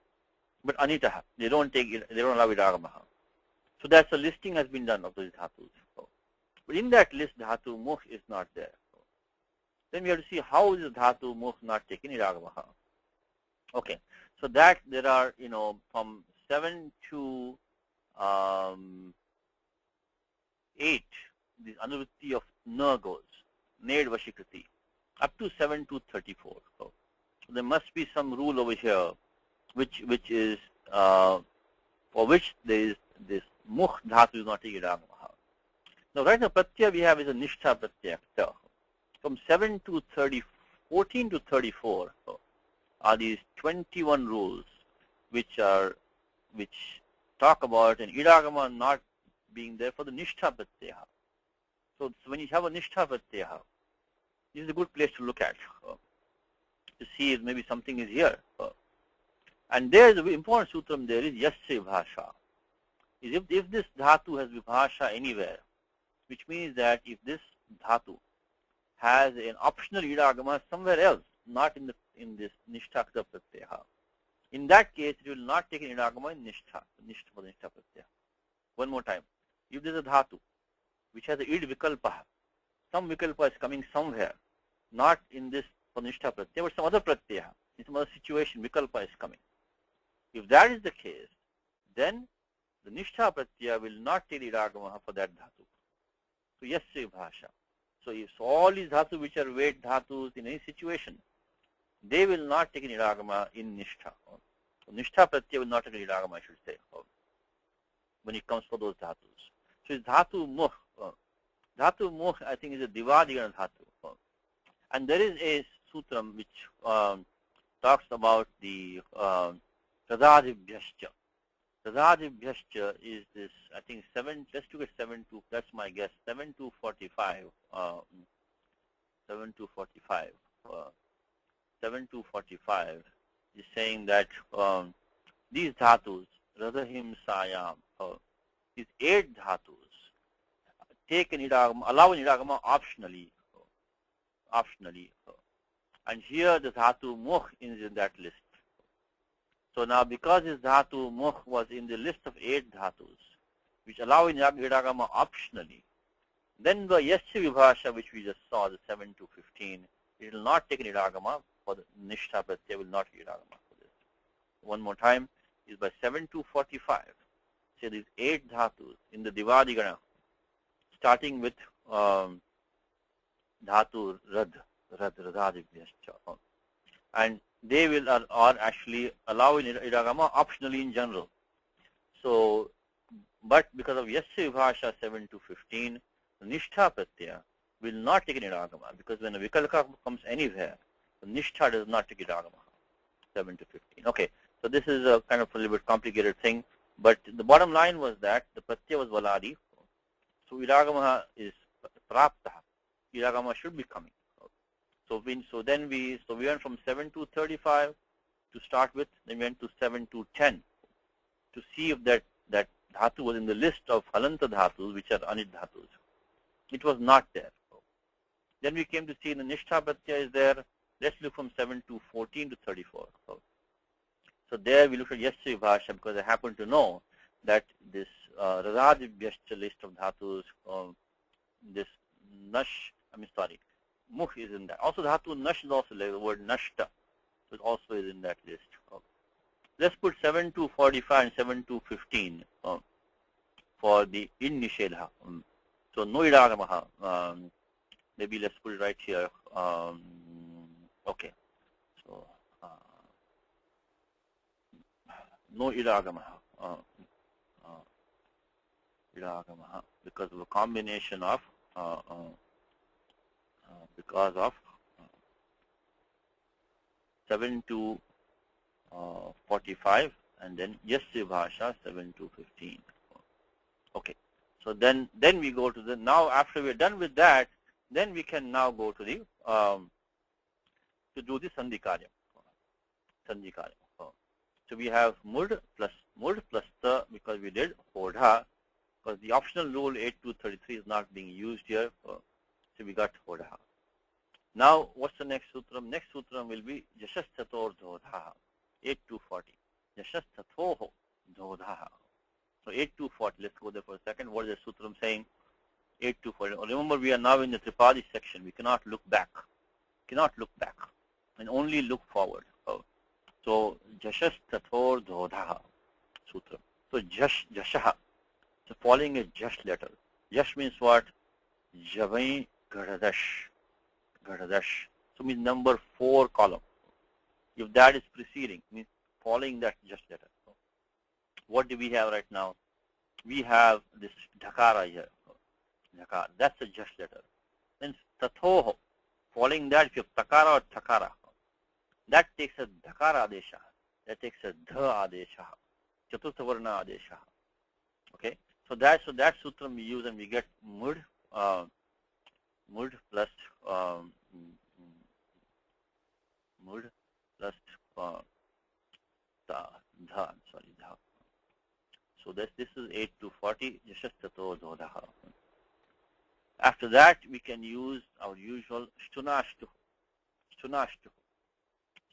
but anitaha. They don't allow idagamaha. So that's a listing has been done of those dhatus. But in that list, dhatu mukh is not there. Then we have to see how is the dhatu mukh not taken idagamaha. Okay, so that there are, from 7 to 8, the anuvritti of na goes, ned vashikriti, up to 7-2-34. So there must be some rule over here, which is for which there is this mukh dhatu is not taken idagamaha. Now, right now, pratyaya we have is a nishtha pratyaya. From 14-34 are these 21 rules which talk about an idagama not being there for the nishtha pratyaya. So when you have a nishtha pratyaya, this is a good place to look at to see if maybe something is here. And there is an important sutram there is yasya bhasha. Is if this dhatu has vibhasha anywhere, which means that if this dhatu has an optional idagama somewhere else, not in this nishtha pratyaya, in that case it will not take an idagama in nishtha for the nishtha pratyaya. One more time, if there is a dhatu which has a id vikalpa, some vikalpa is coming somewhere, not in this for nishtha pratyaya, but some other pratyaya, in some other situation vikalpa is coming. If that is the case, then the nishtha pratyaya will not take the idagama for that dhatu. So yasya bhasha. So if all these dhatu which are weight dhatus in any situation, they will not take an idagama in nishtha. So nishtha pratyaya will not take an idagama, I should say, when it comes for those dhatus. So it's dhatu mukh. Dhatu mukh, I think, is a divadigana dhatu. And there is a sutram which talks about the Radadibhyascha. Radadibhyascha is this, I think 7, let's look at 7 to, that's my guess, 7 to 45. 7 to 45. 7 to 45 is saying that these dhatus, radahim sayam, these 8 dhatus, take an idagama, allow an idagama optionally. And here the dhatu mukh is in that list. So now because this dhatu mukh was in the list of 8 dhatus, which allow an idagama optionally, then the yasya vibhasha, which we just saw, the 7 to 15, it will not take an idagama for the nishtha pratyaya, will not take idagama for this. One more time, is by 7 to 45. Say these 8 dhatus in the divadigana, starting with dhatu radadibhyascha, and they will are actually allowing idagama optionally in general. So, but because of yasya vibhasha 7 to 15, the nishtha pratyaya will not take an idagama, because when a vikalpa comes anywhere, the nishtha does not take idagama. 7 to 15. Okay, so this is a kind of a little bit complicated thing, but the bottom line was that the pratyaya was valadi, so idagama is prapta. Idagama should be coming. So we went from 7 to 35 to start with, then we went to 7 to 10 to see if that dhatu was in the list of halanta dhatus, which are anit dhatus. It was not there. Then we came to see the nishtha pratyaya is there. Let's look from 7 to 14 to 34. So there we look at yasya vibhasha, because I happen to know that this radadibhyascha list of dhatus, this mukh is in that. Also dhatu nash is also like the word nashta, so it also is in that list. Let's put 7 to 45 and 7 to 15 for the in nishedha. So no idagamaha. Maybe let's put it right here. Okay. So no idagamaha. Idagamaha, because of a combination of because of 7 to 45 and then yasya vibhasha 7 to 15. Okay. So then we go to the, now after we're done with that, then we can now go to the to do the sandhi karya. So we have mud plus ta, because we did hodha, because the optional rule 8 to 33 is not being used here. So we got hodha. Now what's the next sutram? Next sutram will be jashastator dhodha. 8 to 40. Jashastatho dhodha. So 8 to 40. Let's go there for a second. What is the sutram saying? 8 to 40. Remember, we are now in the Tripadi section. We cannot look back. And only look forward. So jashastathor dhodha sutram. So jashaha. So following a jash letter. Jash means what? Javai gadadash. So means number 4 column. If that is preceding, means following that jash letter. What do we have right now? We have this dhakara here. Dhakara. That's a jash letter. Then tathoho. Following that, if you have takara or takara, that takes a dhakara adesha. That takes a dha adesha. Chaturtha varna adesha. Okay. So that sutram we use, and we get mud plus dha. So this is 8 to 40. Jashastato dhodaha. After that, we can use our usual shtunashtu.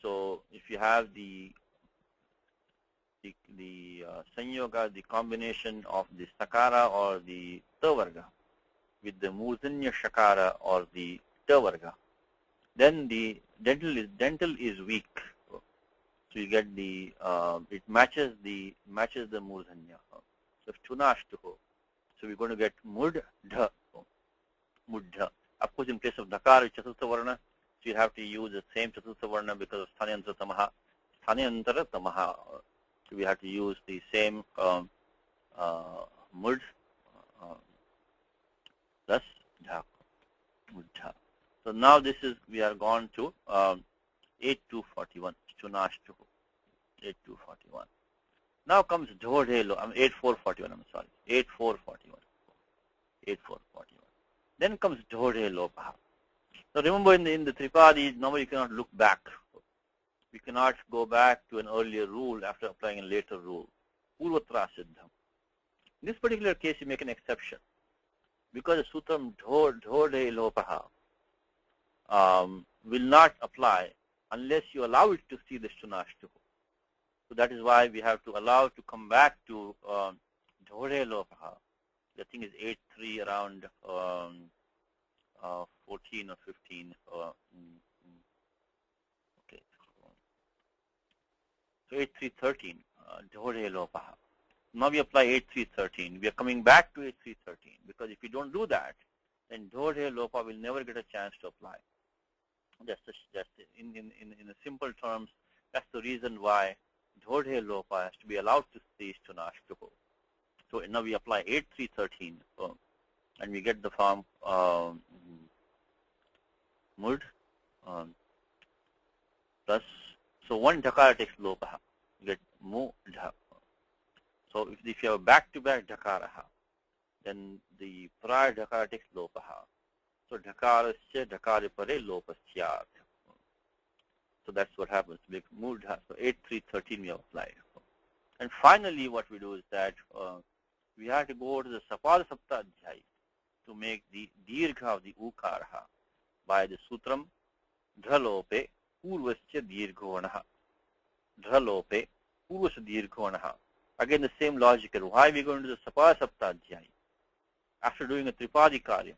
So if you have the sanyoga, the combination of the sakara or the tavarga with the murdanya shakara or the tavarga, then the dental is weak. So you get the it matches the murdanya. So shtunashtu. So we're going to get mudha. Of course, in case of dhakara, chaturtha varna, so you have to use the same chaturtha varna because of sthaniyantara tamaha. So we have to use the same mud plus dha. So now this is, we are gone to 8 to 41. 8241. Now comes Dhodhe Lopa. 8441. I'm sorry. 8441. 8441. Then comes Dhodhe Lopa. So remember in the Tripadi, now you cannot look back. We cannot go back to an earlier rule after applying a later rule. Purvatra Siddham. In this particular case, you make an exception. Because the Sutram Dhodhe Lopaha will not apply unless you allow it to see the Shtunashtuhu. So that is why we have to allow to come back to Dhodhe Lopaha. The thing is 8.3 around 14 or 15. Okay. So 8.3.13, Dhodhe Lopaha. Now we apply 8.3.13. We are coming back to 8.3.13 because if you don't do that, then Dhodhe Lopa will never get a chance to apply. Just in the simple terms, that's the reason why Dhodhe Lopa has to be allowed to see Shtunashtuhu. So now we apply 8.3.13 and we get the form Mud plus, so one Dhakara takes Lopaha, you get Mudha. So if you have back-to-back Dhakaraha, then the prior Dhakara takes Lopaha. So Dhakarasya Dhakare Pare Lopasyat. So that's what happens. We moved, so 8.3.13 we apply. And finally what we do is that we have to go to the Sapada Sapta Adhyay to make the Dirgha of the Ukaraha by the Sutram Dhralope Purvasya Dirghvanaha. Dhralope Purvasya Dirghvanaha. Again the same logic. Why we go into the Sapada Sapta Adhyay? After doing a Tripadi Karya,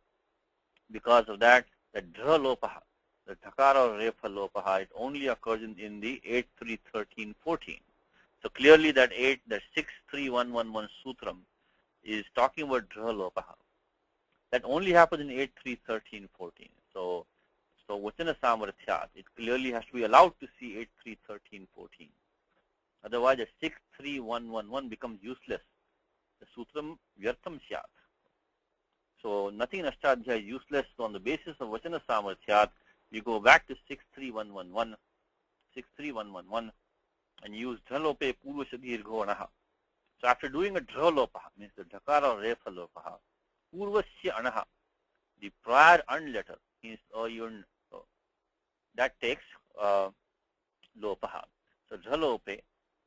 because of that, the Dhralopaha, the Dhakara or Refa Lopaha, it only occurs in the 8.3.13.14. So clearly that 6.3.1.1.1 Sutram is talking about Dhralopaha. That only happens in 8.3.13.14. So Vachana Samarthyat, it clearly has to be allowed to see 8.3.13.14. Otherwise, the 6.3.1.1.1 becomes useless. The Sutram Vyartham Syat. So nothing in Ashtadhya is useless. So on the basis of Vachana Samarthyat, we go back to 6.3.1.1.1, 6.3.1.1.1 and use Dhralope Purvasya Dirghvanaha. So after doing a Dhralopaha, means the Dhakara or Refa Lopaha, Purvasya Anaha, the prior an letter means that takes Lopaha. So Dhralope,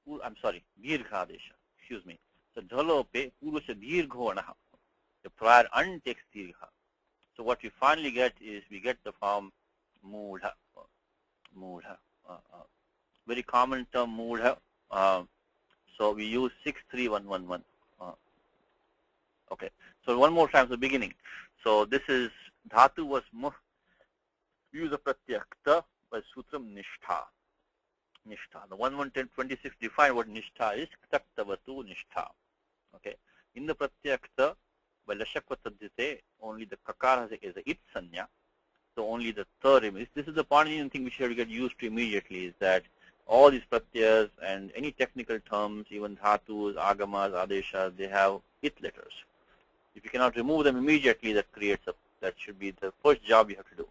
Dirghadesha, excuse me. So Dhralope Purvasya Dirghvanaha. The prior an takes Dirgha. So what we finally get is we get the form Mudha. Mudha. Very common term Mudha. So we use 6.3.1.1.1. Okay. So one more time, the beginning. So this is Dhatu was Muh. Use of Pratyakta by Sutram Nishtha. Nishtha. The 1.1.10.26 define what Nishtha is. Ktaktavatu Nishtha. Okay. In the Pratyakta, by Lashakvatadhyate, only the Kakara is a it sanya. So only the third image. This is the Paninian thing which you have to get used to immediately, is that all these pratyas and any technical terms, even dhatus, agamas, adeshas, they have it letters. If you cannot remove them immediately, that should be the first job you have to do.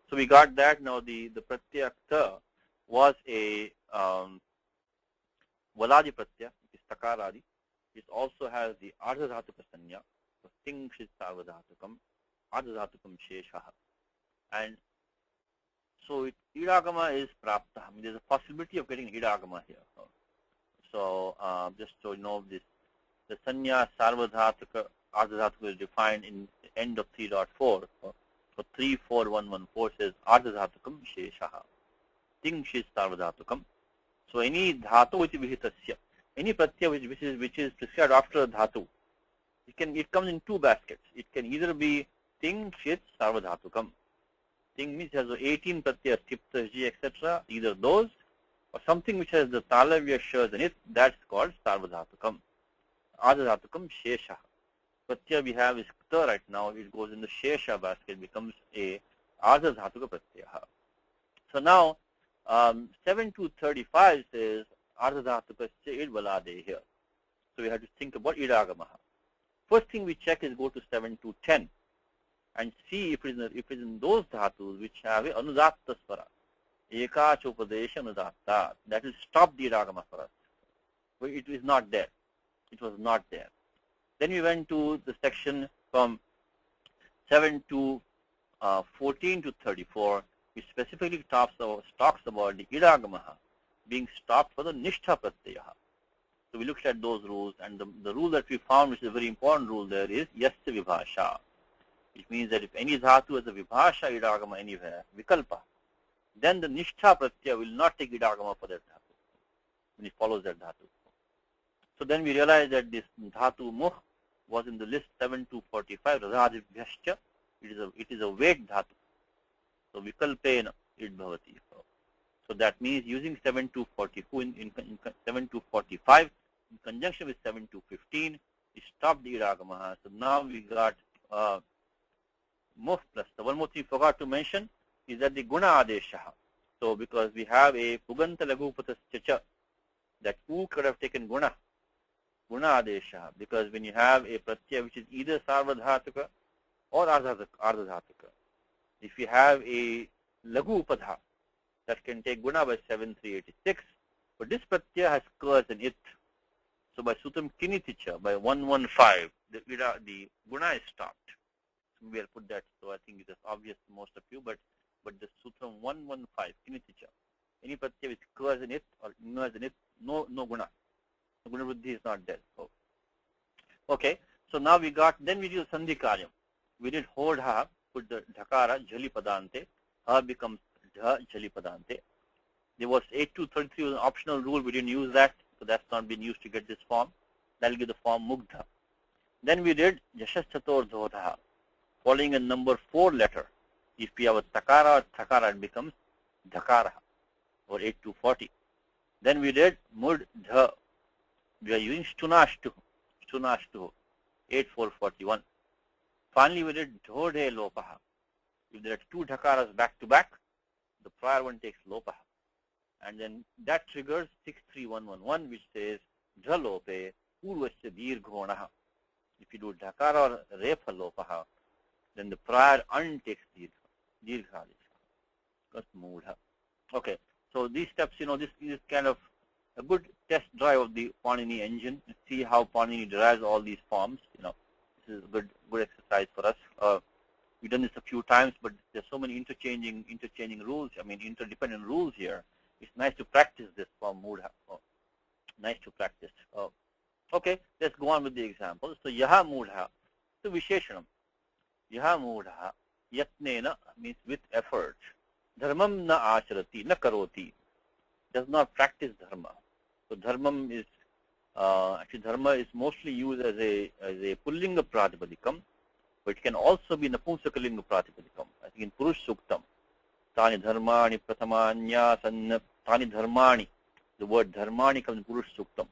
So we got that. Now the pratyakta was a Valadi pratyaya, which is takaradi. It also has the ardhadhatuka sanya. So ting shit sarvadhatukam, ardhadhatukam sheshaha. And so idagama is prapta. I mean, there's a possibility of getting idagama here. So just so you know, this the sanya sarvadhatuka ardhadhatuka is defined in the end of 3.4. So 3.4.1.1.4 says ardhadhatukam sheshaha. Ting shit sarvadhatukam. So any dhatu which is vihitasya, any pratyaya which is prescribed after a dhatu, it comes in two baskets. It can either be ting shit sarvadhatukam. Ting means has 18 pratyas, tipta, ji, etc. Either those or something which has the talavya shas in it, that's called sarvadhatukam. Ardhadhatukam shesha. Pratyaya we have is kta right now. It goes in the shesha basket, becomes a ardhadhatuka pratyaya. So now 7.2.35 says ardhadhatuka id valade here. So we have to think about idagamaha. First thing we check is go to 7.2.10 and see if it is in those dhatus which have a anudatta swara, Ekachopadesha Nudatta. That will stop the idagama for us. But it is not there. It was not there. Then we went to the section from 7 to 14 to 34, which specifically talks about the idagama being stopped for the nishtha pratyaya. So we looked at those rules, and the rule that we found, which is a very important rule there, is yasya vibhasha, which means that if any dhatu has a vibhasha idagama anywhere, vikalpa, then the nishtha pratyaya will not take idagama for that dhatu when it follows that dhatu. So then we realized that this dhatu muh was in the list 7 to 45, radhibhyascha. It is a weight dhatu. So vikalpena id bhavati. So that means using 7 to 44 in 7 to 45 in conjunction with 7 to 15, we stopped the idagama. So now we got muh plus. The one more thing we forgot to mention is that the guna adesha. So because we have a puganta lagupatascha, that u could have taken guna adesha, because when you have a pratyaya which is either sarvadhatuka or ardhadhatuka, if you have a lagu upadha that can take guna by 7386, but this pratyaya has kurs in it. So by sutram kiniticha, by 115, the guna is stopped. So we'll put that, so I think it is obvious to most of you, but the sutram 115 kiniticha, any pratyaya with kurs in it or ignores in it, no guna. Guna buddhi is not there. So, okay, so now we got, then we did sandhi karyam. We did hodha, put the dhakara, jali padante, ha becomes dha, jali padante. There was 8 to 33 was an optional rule, we didn't use that, so that's not been used to get this form. That will give the form mugdha. Then we did yashaschator dhodha, following a number 4 letter. If we have a takara or thakara, it becomes dhakara, or 8 to 40. Then we did mud dha. We are using stunashtu, 8441. Finally, we did dhodhe lopaha. If there are 2 dhakaras back to back, the prior one takes lopaha. And then that triggers 63111, which says dhalope purvasya dirghonaha. If you do dhakara or repa lopaha, then the prior un takes dirgha. That's mudha. Okay, so these steps, this is kind of a good test drive of the Panini engine. See how Panini derives all these forms. This is a good exercise for us. We've done this a few times, but there's so many interchanging rules. Interdependent rules here. It's nice to practice this form mudha. Nice to practice. Okay, let's go on with the example. So yaha mudha, so visheshanam. Yaha mudha, yatnena means with effort. Dharmam na acharati, na karoti. Does not practice dharma. So dharmam is actually dharma is mostly used as a pullinga pratipadikam, but it can also be napumsakalinga pratipadikam. I think in Purush Suktam, tani dharmani pratamanya san tani dharmani. The word dharmani comes in Purush Suktam.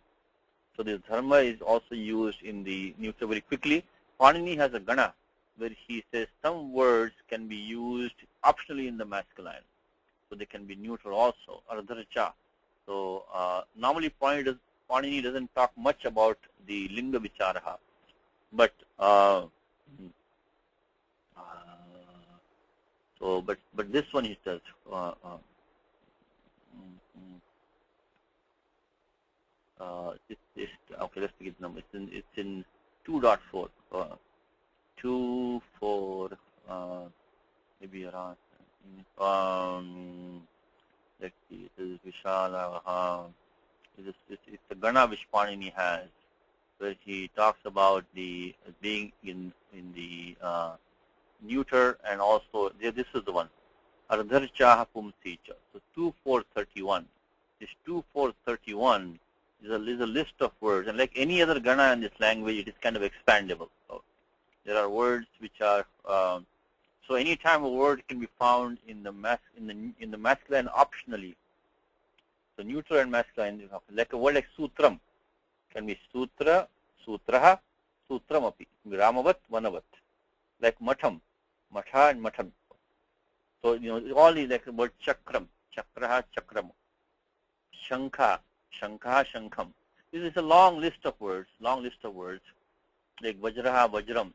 So this dharma is also used in the neuter very quickly. Panini has a gana where he says some words can be used optionally in the masculine. So they can be neutral also, ardharcha. So normally Panini doesn't talk much about the linga vicharaha, but but this one he does. Okay, let's begin the number. It's in 2.4. 2.4. Maybe around. Let's see. This is Vishala. It's the Gana which Panini has, where he talks about the being in the neuter, and also this is the one. Ardharchaha pumsicha. So 2.4.31. This 2.4.31 is a list of words, and like any other Gana in this language, it is kind of expandable. So there are words which are so any time a word can be found in the masculine optionally. So neuter and masculine, like a word like sutram can be sutra, sutraha, sutramapi, ramavat, vanavat. Like matham, matha and matham. So all these like the word chakram, chakraha, chakram, shankha, shankha, shankham. This is a long list of words, like vajraha, vajram.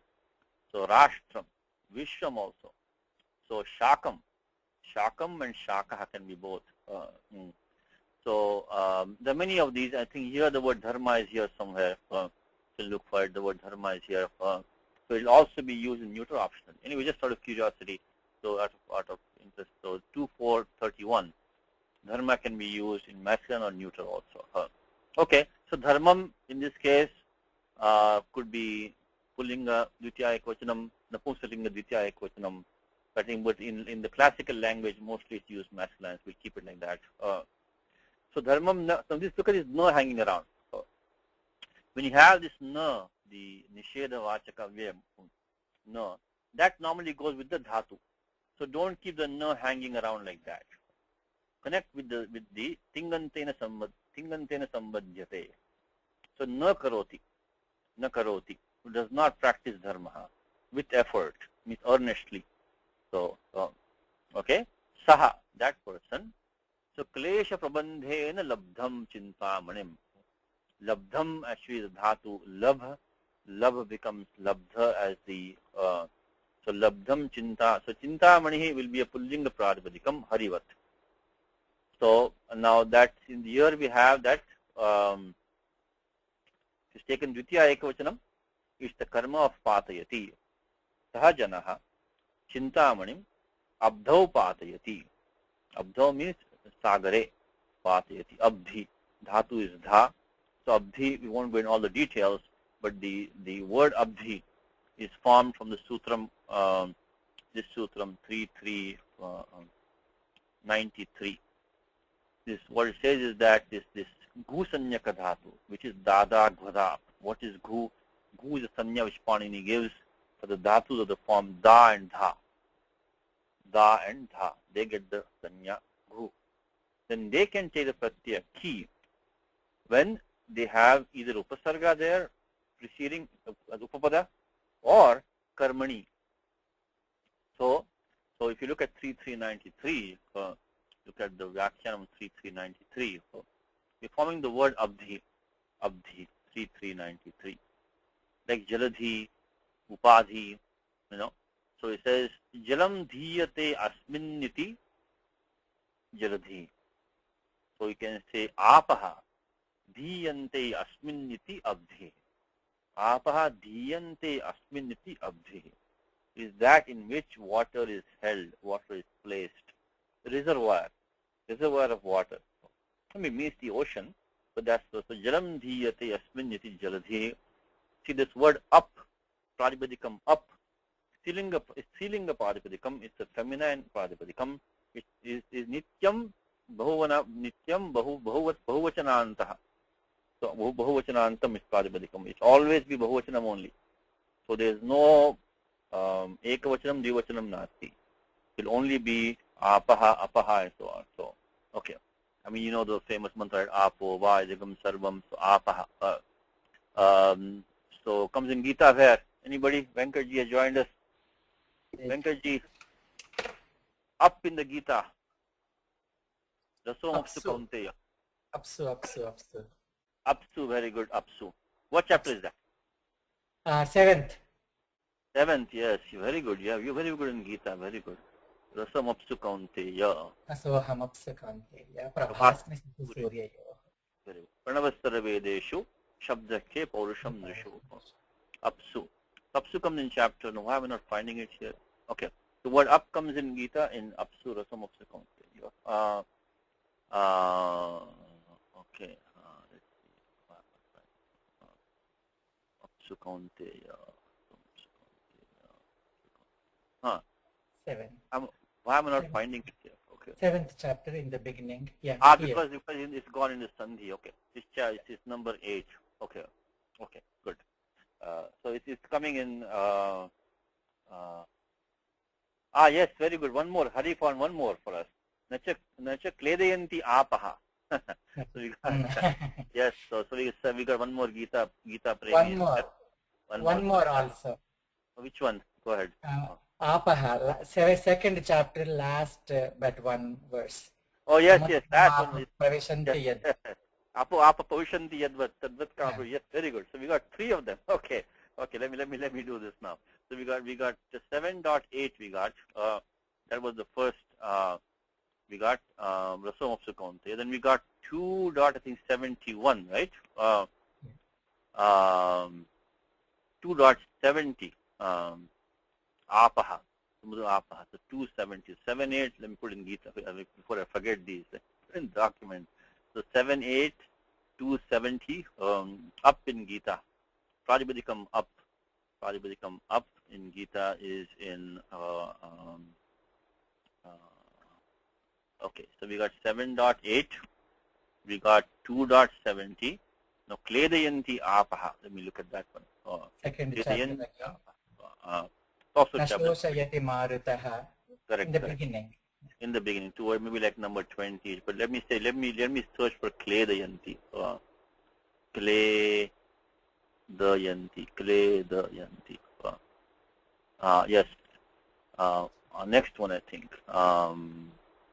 So rashtram, vishram also. So shakam, Shakam and Shakaha can be both. So there are many of these. I think here the word dharma is here somewhere. So look for it. The word dharma is here. So it will also be used in neuter optional. Anyway, just out of curiosity, so out of interest. So 2431, dharma can be used in masculine or neuter also. Okay, so dharmam in this case could be pullinga dvitiya ekvachanam, napumsalinga dvitiya ekvachanam. I think, but in the classical language, mostly it's used masculine. So we keep it like that. So dharmam, so this look at this na hanging around. When you have this na, the nisheda vachaka vyam, na, that normally goes with the dhatu. So don't keep the na hanging around like that. Connect with the tingantena sambadhyate. So na karoti, who does not practice dharma with effort, means earnestly. So okay, saha, that person. So klesha prabandhena labdham chinta-manim. Labdham actually is dhatu labh. Labh becomes labdha as the so labdham chinta. So chinta-mani will be a pullinga pratipadikam harivat. So now that in the year we have that is taken dvitiya ekavachanam is the karma of patayati. Saha janaha chinta-manim abdhau patayati. Abdhau means sagare patayati. Abdhi. Dhatu is dha. So abdhi, we won't go in all the details, but the word abdhi is formed from the sutram, this sutram 3393. This what it says is that this gu sanyaka dhatu, which is dada ghvada. What is gu? Gu is a sanya which Panini gives for the dhatus of the form da and dha. Da and dha, they get the sanya gu. Then they can take the pratyaya ki when they have either upasarga there preceding as upapada or karmani. So if you look at 3393, look at the Vyakhyanam 3393, we're forming the word abdhi 3393, like jaladhi, upadhi, So it says jalam dhiyate asminniti jaladhi. So you can say apaha dhiyante asminniti abdhi. Apaha dhiyante asminniti abdhi is that in which water is held, water is placed. Reservoir of water. I mean, means the ocean, but that's so jalam dhiyate asminniti jaladhi. See this word up, pratipadikam up. Stilinga pratipadikam is a feminine pratipadikam. It is nityam bahuvachanantaha. So bahuvachanantam is pratipadikam. It always be bahuvachanam only. So there is no ekavachanam, dvivachanam nasti. It will only be apaha, apaha, and so on. So okay. I mean, you know the famous mantra, right? Apo, va, jagam, sarvam, so apaha. So comes in Gita where? Anybody? Venkatji has joined us. Venkatji, up in the Gita. Rasom Apsu Kaunteya. Apsu, very good, Apsu. What chapter is that? 7th. 7th, yes, very good. Yeah, you're very good in Gita, very good. Rasam Apsu Kaunteya. Asoham Apsu Kaunteya. Prabhasmi Suryayo. Very good. Pranavastara Vedeshu, Shabdakhe Paurusham Nrishu. Apsu. Apsu comes in chapter. No, why am I not finding it here? Okay. The word up comes in Gita in Apsu, Rasam Apsu Kaunteya. Okay. Let's see. Apsu Kaunteya. 7. Why am I not finding it here? Okay. 7th chapter in the beginning. Yeah. Because it's gone in the Sandhi. Okay. This is number 8. Okay. Okay. Good. So it's coming in. Yes. Very good. One more. Hari found one more for us. Nacha kledayanti apaha. So we got, yes. So we got one more Gita premi. One more. One more also. Which one? Go ahead. Apaha, 2nd chapter, last but one verse. Oh yes, that one. Pravishanti yad. Apa pavishanti yadvat tadvat kapu. Yes, very good. So we got 3 of them. Okay. Let me do this now. So we got the 7.8 we got. That was the first Rasom of Sukonte. Then we got 2.71, right? 2.70 apaha. Apaha. So 270, 78. Let me put in Gita before I forget these in document. So 78, 270 up in Gita. Prajabadikam up. Prajabadikam up in Gita is in okay, so we got 7.8, we got 2.70. Now, Kledayanti Apaha. Let me look at that one. Second Kledayanti chapter. Apaha. Also Nashosayati Marutaha. Correct. In the beginning. In the beginning, or maybe like number 20. But let me search for Kledayanti. Kledayanti. Yes. Next one, I think.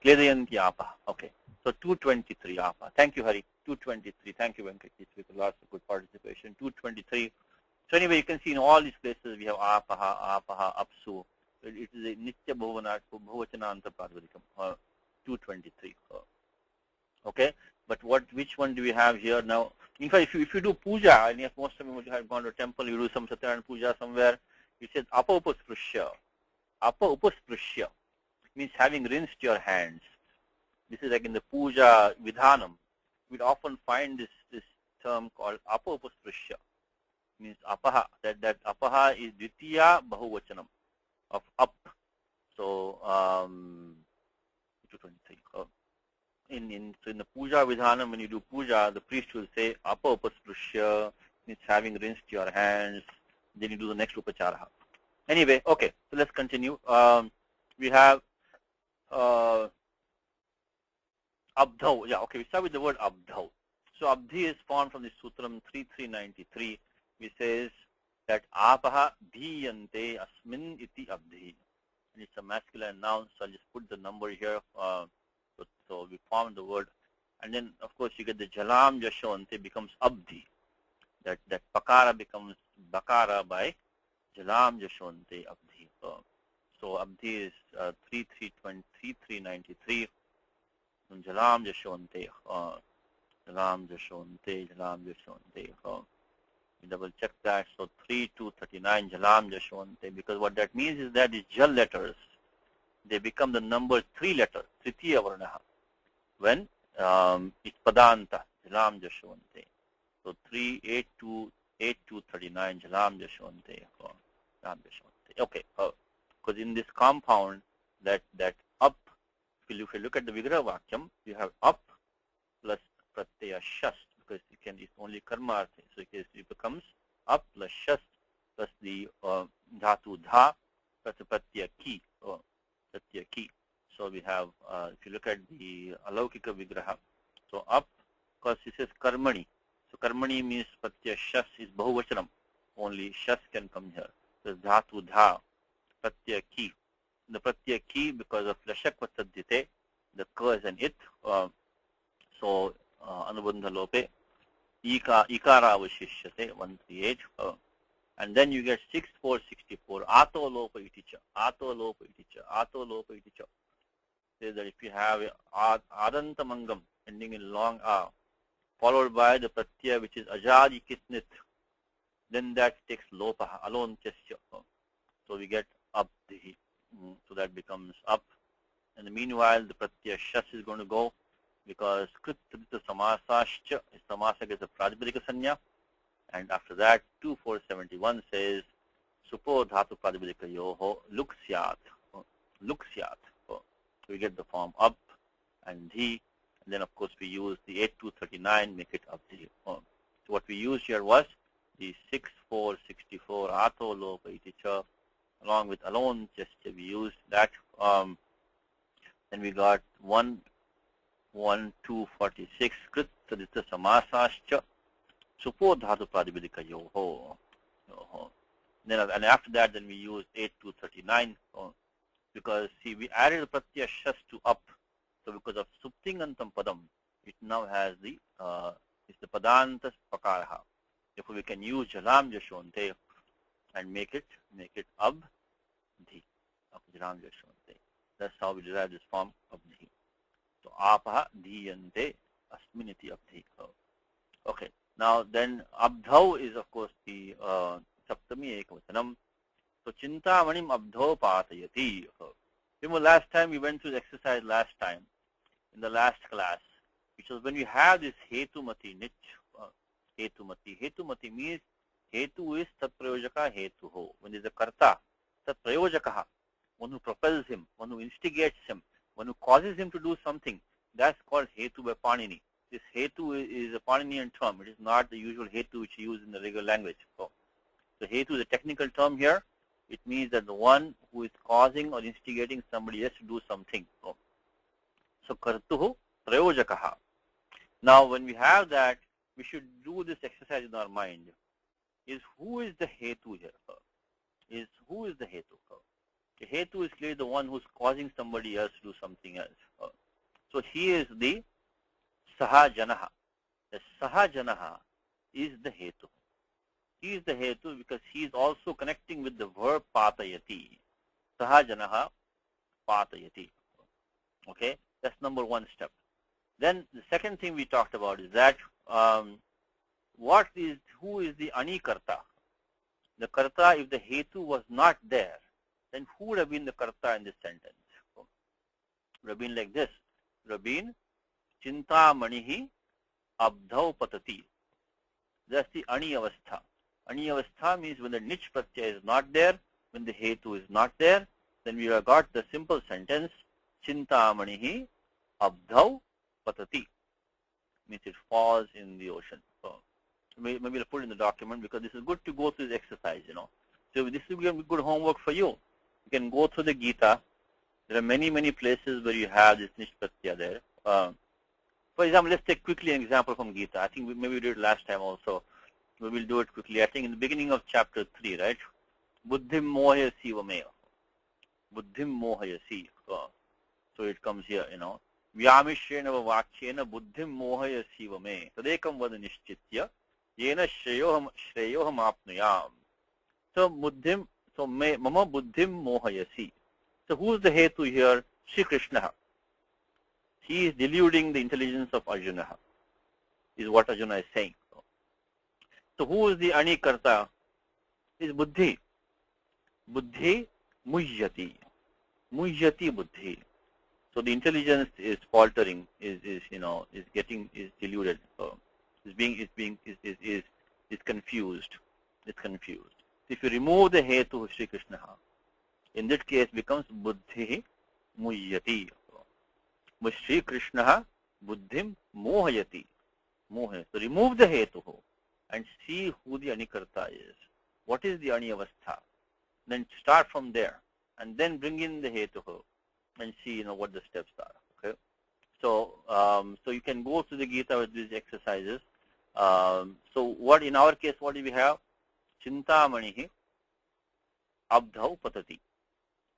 Kledayanti Apa. Okay. So 223 Apa. Thank you, Hari. 223. Thank you, Venkat. With lots of good participation. 223. So anyway, you can see in all these places we have Apaha, Apsu. It is a Nitya Bhuvachananta Pradvarikam. 223. Okay. But which one do we have here now? In fact, if you do puja, and if most of you have gone to a temple, you do some Satyanarayana puja somewhere, it says Apa Upasprishya. Apa Upasprishya means having rinsed your hands. This is like in the puja vidhanam. We'd often find this term called Apa Upasprishya. Means apaha. That apaha is Dvitiya Bahuvachanam of up. So 223. So in the puja vidhanam, when you do puja, the priest will say Apa Upasprishya, means having rinsed your hands. Then you do the next upachara. Anyway, okay, so let's continue. We have Abdhav. Yeah, okay, we start with the word Abdhav. So Abdhi is formed from the Sutram 3393, which says that Apaha Dhiyante Asmin Iti Abdhi. And it's a masculine noun, so I'll just put the number here. So we formed the word. And then, of course, you get the Jalam Jashonte becomes Abdhi. That Pakara becomes Bakara by Jalam Jashonte Abdhi. So Abdhi is 3393. Jalam Jashonte. Jalam Jashonte. We double check that. So 3239 Jalam Jashonte. Because what that means is that these Jal letters, they become the number 3 letter, Tritiya Varnaha, when it's Padanta, Jalam Jashonte. So 38239 Jalam Jashonte. Okay, because in this compound, that up, if you look at the Vigraha Vakyam, you have up plus Pratyaya Shast, because it's only karma, so it becomes up plus Shast plus the Dhatu Dha plus the Pratyaya Ki. So we have, if you look at the Alaukika Vigraha, so up, because it says Karmani. So Karmani means Pratyaya Shas is Bahuvachanam. Only Shas can come here. So Dhatu Dha, Pratyaya Ki. The Pratyaya Ki, because of Lashakva Saddhite, the Ka is an It. So Anubandha Lope, Ikara Avashishyate, 138. And then you get 6464, Ato Lopa Iticha. Says that if you have Adantamangam ending in long A, followed by the Pratyaya which is Ajadi Kisnit, then that takes Lopa, alone Chesya. So we get Abdhi. So that becomes up. And meanwhile, the Pratyaya Shas is going to go, because Krit Trita Samasascha, Samasa gets a Prajabadika Sanya. And after that, 2471 says, Supo Dhatu Prajabadika Yoho, Luksyat. So we get the form up and Dhi. And then, of course, we use the 8239, make it Abdhi. So what we used here was the 6464, Ato Lopa Iticha, along with alone gesture. We used that. Then we got 1246, Krit Tadita Samasascha, Supo Dhatu Pradibidika Yoho. Then, and after that, then we used 8239, because see, we added the Pratyaya Shas to up. So because of Suptingantam Padam, it now has the it's the Padantas Pakaraha. Therefore, we can use Jalam Jashonte and make it Abdhi. Jalam Jashonte. That's how we derive this form abdhi. So apaha dhiyante asminiti abdhi. Okay. Now then abdhau is of course the saptami ekavatanam. So chinta-manim abdho patayati. Remember last time we went through the exercise last time in the last class, which was when we have this hetumati, nich hetumati. Hetumati means hetu is tat prayojaka hetuho. When there is a karta, tat prayojakaha, one who propels him, one who instigates him, one who causes him to do something, that's called hetu by Panini. This hetu is a Paninian term. It is not the usual hetu which you use in the regular language. So hetu is a technical term here. It means that the one who is causing or instigating somebody else to do something. So kartuhu prayojakaha. Now when we have that, we should do this exercise in our mind. Is who is the hetu here? Is who is the hetu? The hetu is clearly the one who is causing somebody else to do something else. So he is the sahajanaha. The sahajanaha is the hetu. He is the hetu because he is also connecting with the verb patayati. Sahajanaha patayati. Okay, that's number one step. Then the second thing we talked about is that who is the anikarta? The karta, if the hetu was not there, then who would have been the karta in this sentence? It would have been like this. It would have been chintamanihi abdhau patati. That's the ani avastha. Ani avastha means when the nich pratyaya is not there, when the hetu is not there, then we have got the simple sentence chintamanihi abdhau patati. Means it falls in the ocean. So maybe I'll put it in the document because this is good to go through this exercise, So this is going to be good homework for you. You can go through the Gita. There are many places where you have this nich pratyaya there. For example, let's take quickly an example from Gita. I think maybe we did it last time also. We will do it quickly. I think in the beginning of chapter 3, right? Buddhim mohayasi vameya. Buddhim mohayasi. So it comes here, Vyamishena vachyena buddhim mohayasi vame. Tadekam vada nishchitya. Yena shreyoham apnuyam. So buddhim, mama buddhim mohayasi. So who is the hetu here? Sri Krishna. He is deluding the intelligence of Arjuna, is what Arjuna is saying. So who is the anikarta? Is buddhi. Buddhi mujyati. Mujyati buddhi. So the intelligence is faltering, is deluded, is confused. It's confused. If you remove the hetu of Sri Krishna, in that case becomes buddhi mujyati. But Sri Krishna buddhim mohayati. So remove the hetu and see who the anikarta is. What is the aniyavastha? Then start from there and then bring in the hetu and see what the steps are. Okay. So so you can go through the Gita with these exercises. So what in our case, what do we have? Chintamanihi abdhau patati.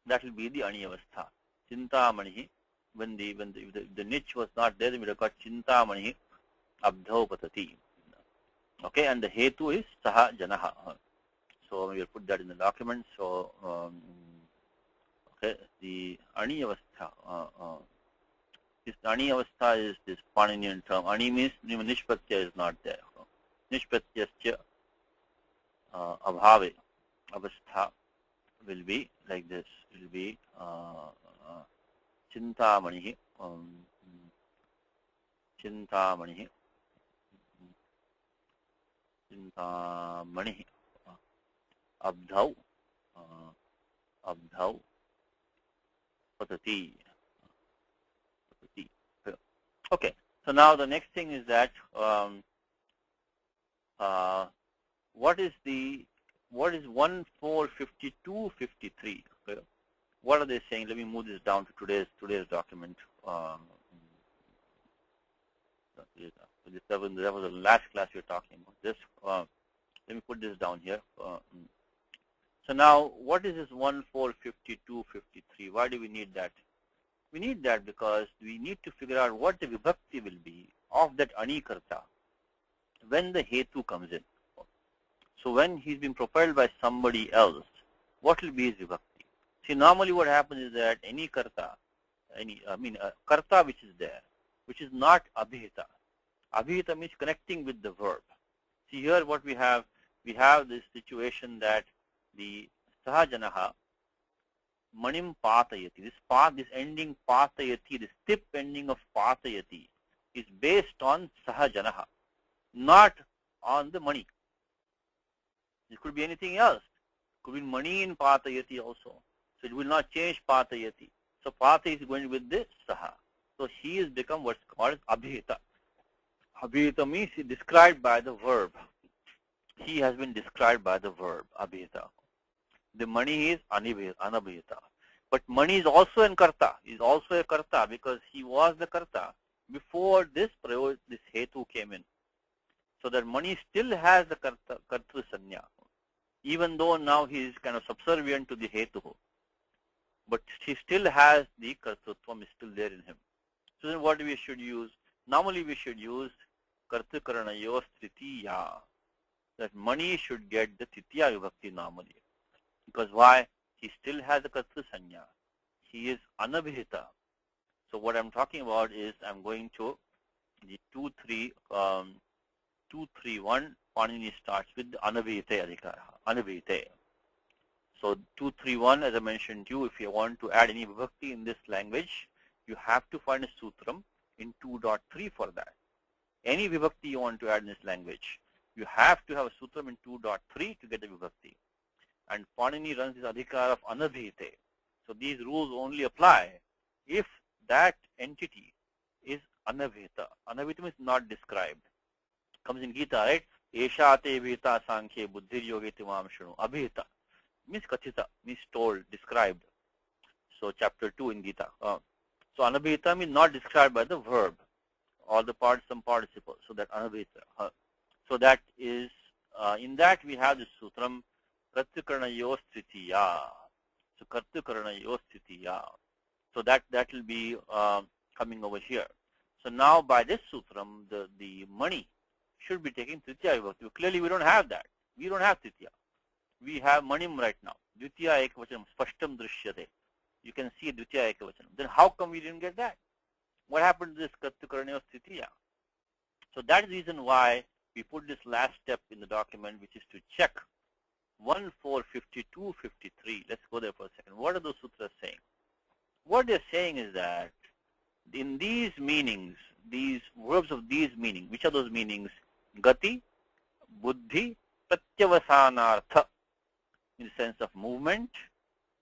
That will be the aniyavastha. Chintamanihi. When the niche was not there, we would have got chintamanihi abdhau patati. Okay, and the hetu is saha janaha. So we will put that in the document. So okay, the aniyavastha. This aniyavastha is this Paninian term. Ani means nishpratyaya is not there. Nishpratyasya abhave avastha will be like this. It will be chintamanihi chintamanihi abdhau patati. Okay, so now the next thing is that what is 1,452,53? Okay. What are they saying? Let me move this down to today's document. That was the last class we were talking about. This. Let me put this down here. So now, what is this 1,452,53? Why do we need that? We need that because we need to figure out what the vibhakti will be of that anikarta when the hetu comes in. So when he's been propelled by somebody else, what will be his vibhakti? See, normally what happens is that any karta, karta which is there, which is not abhita. Abhita means connecting with the verb. See here what we have this situation that the sahajanaha manim patayati. This ending patayati, this tip ending of patayati is based on sahajanaha, not on the mani. It could be anything else. It could be mani in patayati also. So it will not change patayati. So pata is going with the saha. So he has become what's called abhita. Abhita means described by the verb. He has been described by the verb abhita. The mani is anabhita. But mani is also a karta. Is also a karta because he was the karta before this hetu came in. So that mani still has the kartru sanya, even though now he is kind of subservient to the hetu. But he still has the kartrutvam is still there in him. So then what we should use? Normally we should use kartukaranayo tritiya. That mani should get the tritiya vibhakti normally. Because why? He still has the kartru sanya. He is anabhita. So what I'm talking about is I'm going to the 231 Panini starts with anabhite adhikara. Anabhite. So 231, as I mentioned to you, if you want to add any vibhakti in this language, you have to find a sutram in 2.3 for that. Any vibhakti you want to add in this language, you have to have a sutram in 2.3 to get the vibhakti. And Panini runs this adhikara of anabhite. So these rules only apply if that entity is anabhita. Anabhita means not described. Comes in Gita, right? Esha te vita sankhye buddhir yogeti mam shunu. Abhita means kathita, means told, described. So chapter 2 in Gita. So anabhita means not described by the verb, all the parts, some participles. So that anabhita. So that is, in that we have the sutram kartukaranayo tritiya. So kartukaranayo tritiya. So that will be coming over here. So now by this sutram, the mani should be taking tritiya vibhakti. Clearly we don't have that. We don't have tritiya. We have manim right now. Dvitiya ekavachanam, spashtam drishyate. You can see dvitiya ekavachanam. Then how come we didn't get that? What happened to this kartukaranayo tritiya? So that is the reason why we put this last step in the document, which is to check 1, 4, 52, 53. Let's go there for a second. What are those sutras saying? What they're saying is that in these meanings, these verbs of these meanings, which are those meanings? Gati, buddhi, pratyavasanartha, in the sense of movement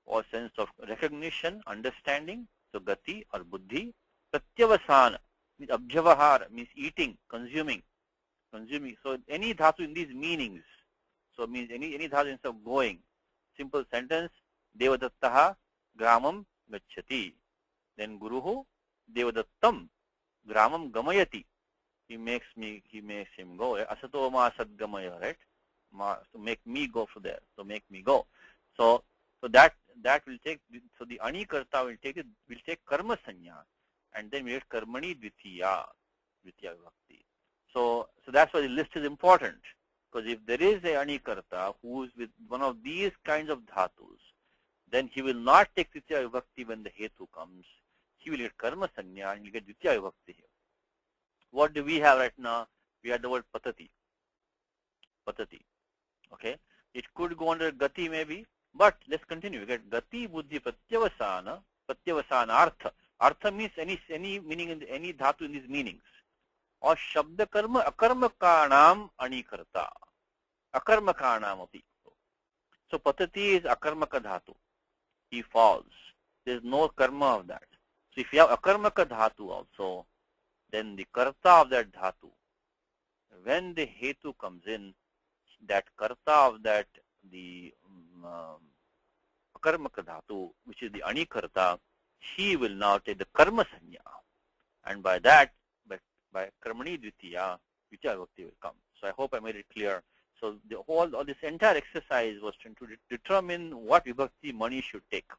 or sense of recognition, understanding. So gati or buddhi. Pratyavasana means abhyavahara, means eating, consuming. So any dhatu in these meanings, so it means any dhatu instead of going. Simple sentence, devadattaha gramam gacchati. Then guruhu devadattam gramam gamayati. He makes him go. Asato ma sadgamaya, right? So make me go for there. So make me go. So that will take. So the anikarta will take karma sanya, and then we get karmani dvitiya vibhakti. So that's why the list is important, because if there is a anikarta who is with one of these kinds of dhatus, then he will not take dvitiya vibhakti when the hetu comes. He will get karma sanya and he will get dvitiya vibhakti here. What do we have right now? We have the word patati. Patati. Okay. It could go under gati maybe, but let's continue. We get gati, buddhi, pratyavasana, artha. Artha means any meaning in any dhatu in these meanings. Or shabda karma, akarmakanam anikarta. Akarmakanam api. So patati is akarmaka dhatu. He falls. There is no karma of that. So if you have akarmaka dhatu also, then the karta of that dhatu, when the hetu comes in, that karta of that, the akarmaka dhatu, which is the anikarta, he will now take the karma sanya. And by that, by karmani dvitiya, vibhakti will come. So I hope I made it clear. So all this entire exercise was to determine what vibhakti mani should take.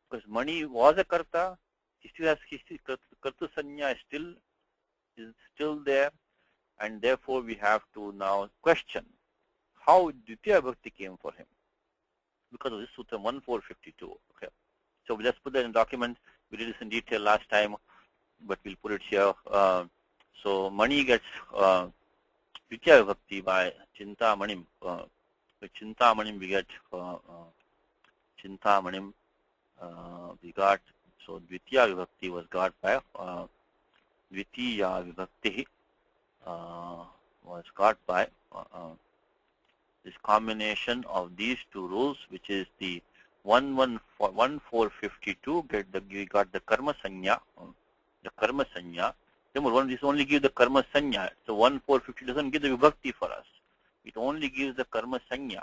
Because mani was a karta, he still has kartu sanya is still there, and therefore we have to now question how dvitiya vibhakti came for him. because of this Sutra 1452. Okay. So let's put that in document. We did this in detail last time, but we'll put it here. So Mani gets Vitya Vibhakti by Chinta-manim. With Chinta-manim we get Chinta-manim. We got, so Dvitiya Vibhakti was got by Dvitiya Vibhakti was got by this combination of these two rules, which is the 1452. We got the karma sanya, the karma sanya. Remember, this only gives the karma sanya. So 1450 doesn't give the vibhakti for us. It only gives the karma sanya.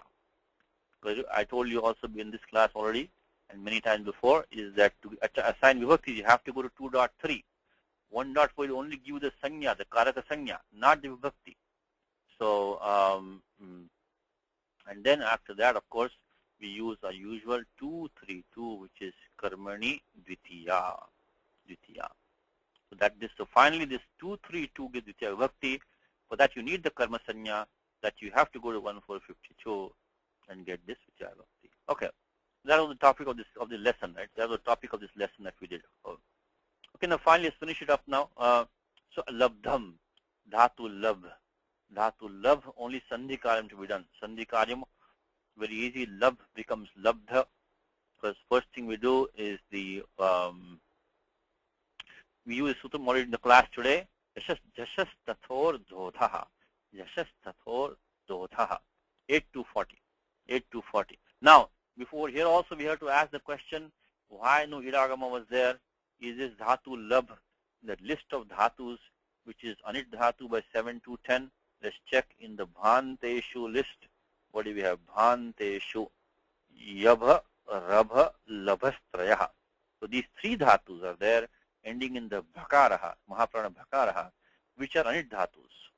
Because I told you also in this class already, and many times before, is that to assign vibhakti, you have to go to 2.3. 1.4 will only give the sanya, the karaka sanya, not the vibhakti. So, and then after that, of course, we use our usual 232, which is karmani dvitiya. So that this, so finally this 232 gives dvitiya vibhakti. For that you need the karma sanya, that you have to go to 1452 and get this dvitiya vibhakti. Okay, that was the topic of the lesson, right? That was the topic of this lesson that we did. Okay, now finally let's finish it up now. So labdham, dhatu labh, only sandhi karyam to be done. Sandhi karyam, very easy. Labh becomes labdha, because first thing we do is the we use sutram already in the class today. Jashas tathor dhodha. Jashas tathor dhodha. 8-240. Now, before here also we have to ask the question, why no iragama was there? Is this dhatu labh, the list of dhatus, which is anit dhatu by 7-10? Let's check in the bhanteshu list. What do we have? Bhanteshu, yabha, rabha, labhastrayah. So these three dhatus are there, ending in the bhakaraha, mahaprana bhakaraha, which are anit dhatus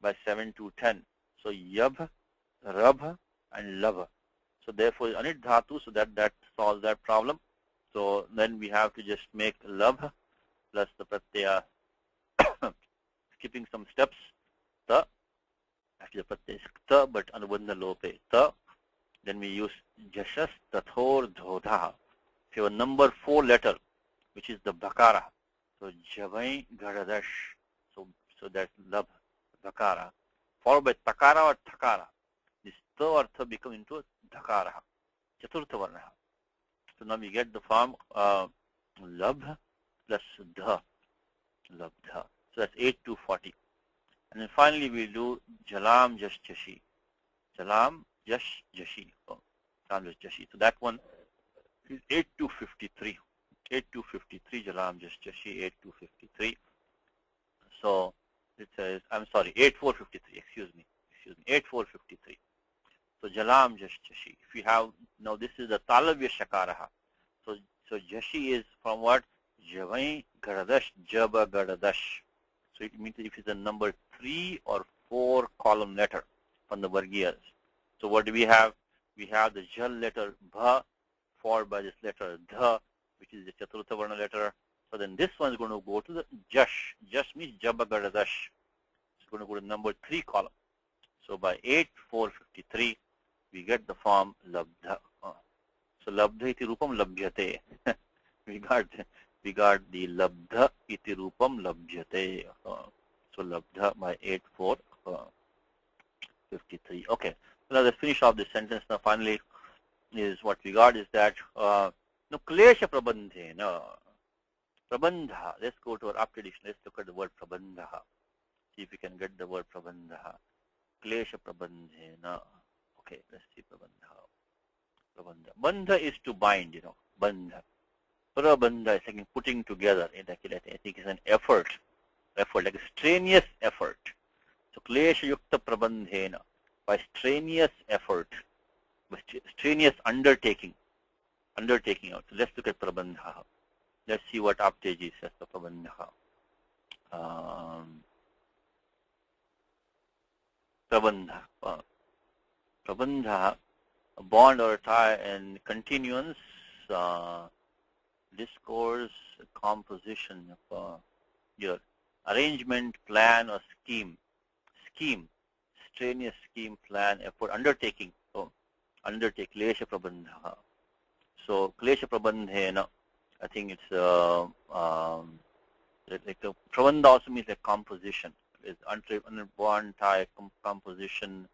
by 7-10. So yabha, rabha, and labha. So therefore anit dhatu, so that solves that problem. So then we have to just make labha plus the pratyaya, skipping some steps. Ta, actually the pratyaya is ta, but anubandha lope ta. Then we use jashas tathor dhodha. So a number 4 letter, which is the bhakara. So javai garadash. So that's labha, bhakara. Followed by takara or thakara. This ta or tha become into dhakara, chaturtha varna. So now we get the form labh plus dha, labdha. So that's 8-240. And then finally we do jalam jash jashi. Jalam jash jashi. Oh, jalam jash jashi. So that one is 8-253. 8-253, jalam jash jashi, 8-253. So it says, I'm sorry, 8-453, excuse me, 8-453. So jalam jash jashi. If you have, now this is the talavya shakaraha. So jashi is from what? Javai garadash, jaba garadash. So it means if it's a number 3 or 4 column letter from the vargiyas. So what do we have? We have the jal letter bha followed by this letter dha, which is the chaturtha varna letter. So then this one is going to go to the jash. Jash means jaba garadash. It's going to go to number 3 column. So by 8-453, we get the form labdha. So labdha iti rupam labhyate. we got the labdha iti rupam labhyate. So labdha by 8-453. Okay. So now let's finish off this sentence. Now finally is what we got is that no klesha prabandhena. Prabandha. Let's go to our after edition. Let's look at the word prabandha. See if we can get the word prabandha. Klesha prabandhena. Okay, let's see prabandha. Prabandha. Bandha is to bind, bandha. Prabandha is like putting together. I think it's an effort, like a strenuous effort. So klesha yukta prabandhena, by strenuous effort, by strenuous undertaking out. So let's look at prabandha. Let's see what Apteji says for prabandha. Prabandha. Prabandha, a bond or a tie and continuance, discourse, composition of your arrangement, plan, or scheme, strenuous scheme, plan, effort, undertaking. So undertake klesha prabandha. So klesha prabandhena, I think it's like the prabandha also means like composition. It's undergone type composition,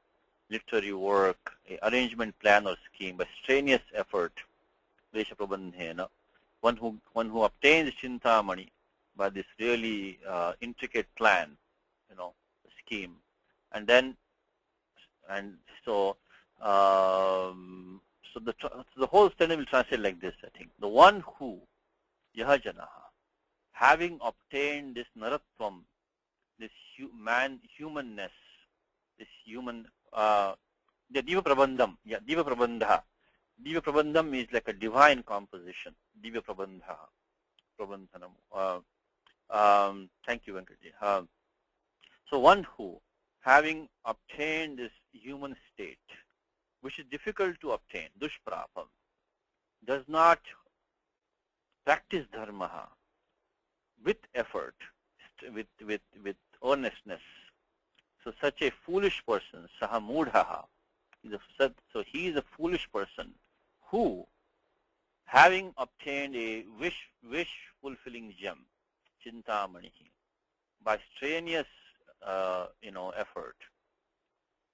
literary work, a arrangement, plan or scheme by strenuous effort. Klesha prabandhena, one who obtains chintamani by this really intricate plan, scheme, and then so the whole stanza will translate like this. I think the one who yaha janaha, having obtained this naratvam, this humanness, this human the diva prabandham, diva prabandha. Diva prabandham is like a divine composition. Diva prabandha, prabandhanam. Thank you, Venkatji. So one who, having obtained this human state, which is difficult to obtain, dushprapam, does not practice dharma with effort, with earnestness. So such a foolish person, saha mudhaha, so he is a foolish person who, having obtained a wish fulfilling gem, chintamanihi, by strenuous effort,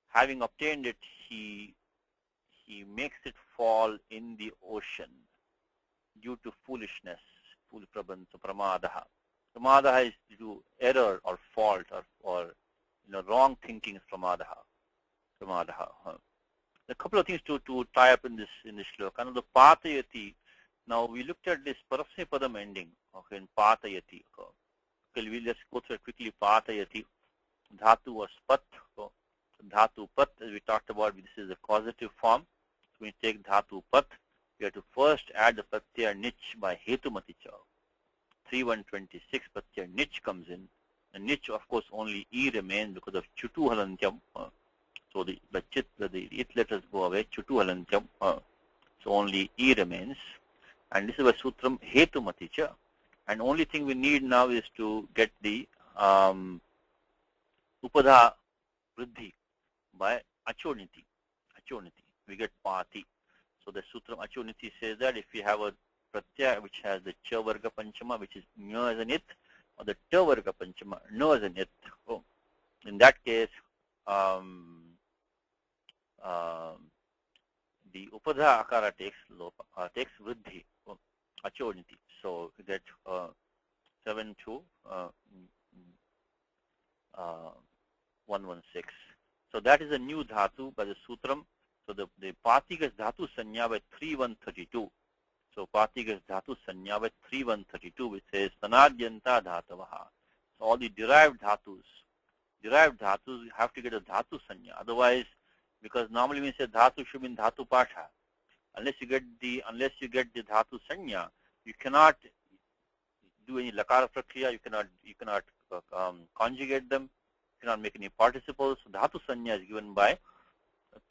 having obtained it, he makes it fall in the ocean due to foolishness, pramadaha. Pramadaha is due to error or fault or wrong thinking is pramadaha. A couple of things to tie up in this shloka. Now the patayati. Now we looked at this parasme padam ending. Okay, in patayati. Okay, we'll just go through it quickly. Patayati. Dhatu was pat. So, dhatu pat, as we talked about, this is a causative form. So when you take dhatu pat, you have to first add the pratyaya nich by hetumati cha. 3126 pratyaya nich comes in. And nich, of course, only e remains because of chutu halantyam. So the it letters go away. Chutu halantyam. So only e remains. And this is a sutram hetumati cha. And only thing we need now is to get the upadha vriddhi by achoniti. We get pati. So the sutram achoniti says that if we have a pratyaya which has the cha varga panchama, which is nya as an it, or the ta varga panchama, no as an it. Oh, in that case, the upadha akara takes vriddhi, achoniti. So we get 72116. So that is a new dhatu by the sutram. So the pati gets dhatu sanya by 3132. So pati gets dhatu sanya by 3132, which says sanadyanta dhatavaha. So all the derived dhatus have to get a dhatu sanya. Otherwise, because normally when you say dhatu should mean dhatu patha. Unless you get the dhatu sanya, you cannot do any lakara prakriya. You cannot conjugate them. You cannot make any participles. So dhatu sanya is given by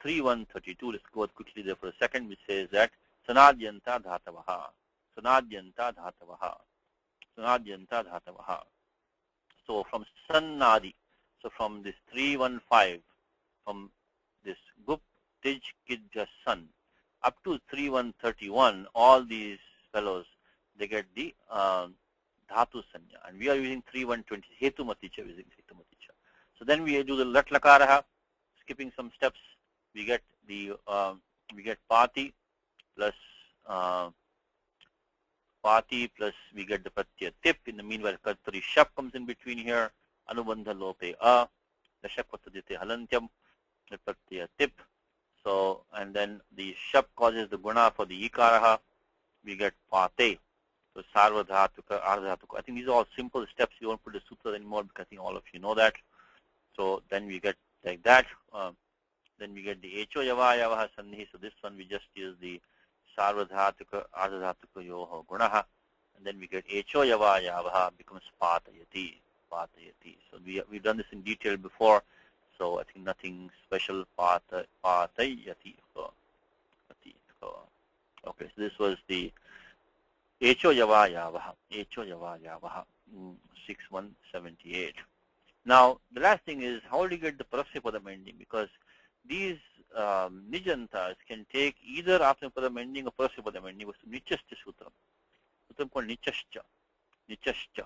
3132. Let's go quickly there for a second, which says that sanadyanta dhatavaha. So from sannadi, so from this 315, from this gup tij kidja sun up to 3131, all these fellows, they get the dhatu sanya, and we are using 3120 hetumaticha, using hetumaticha. So then we do the lat lakaraha, skipping some steps. We get the pati plus we get the pratyaya tip. In the meanwhile, kartari shap comes in between here. Anubandha lope a, the shap patadite halantyam, the pratyaya tip. So, and then the shap causes the guna for the ikaraha. We get pate. So sarvadhatuka, ardhatuka. I think these are all simple steps. You won't put the sutras anymore because I think all of you know that. So then we get like that. Then we get the echo yavayavaha sandhi. So this one we just use the sarvadhatuka, ardhatuka yoho gunaha. And then we get echo yavayavaha becomes patayati. So we've done this in detail before. So I think nothing special. Patayati. Okay, so this was the echo yavayavaha. 6178. Now the last thing is, how do you get the parasya padam ending? Because these Nijantas can take either Atmapadam ending or Prasipadam ending. Was Nichascha Sutram. Sutram called Nichascha. Nichascha.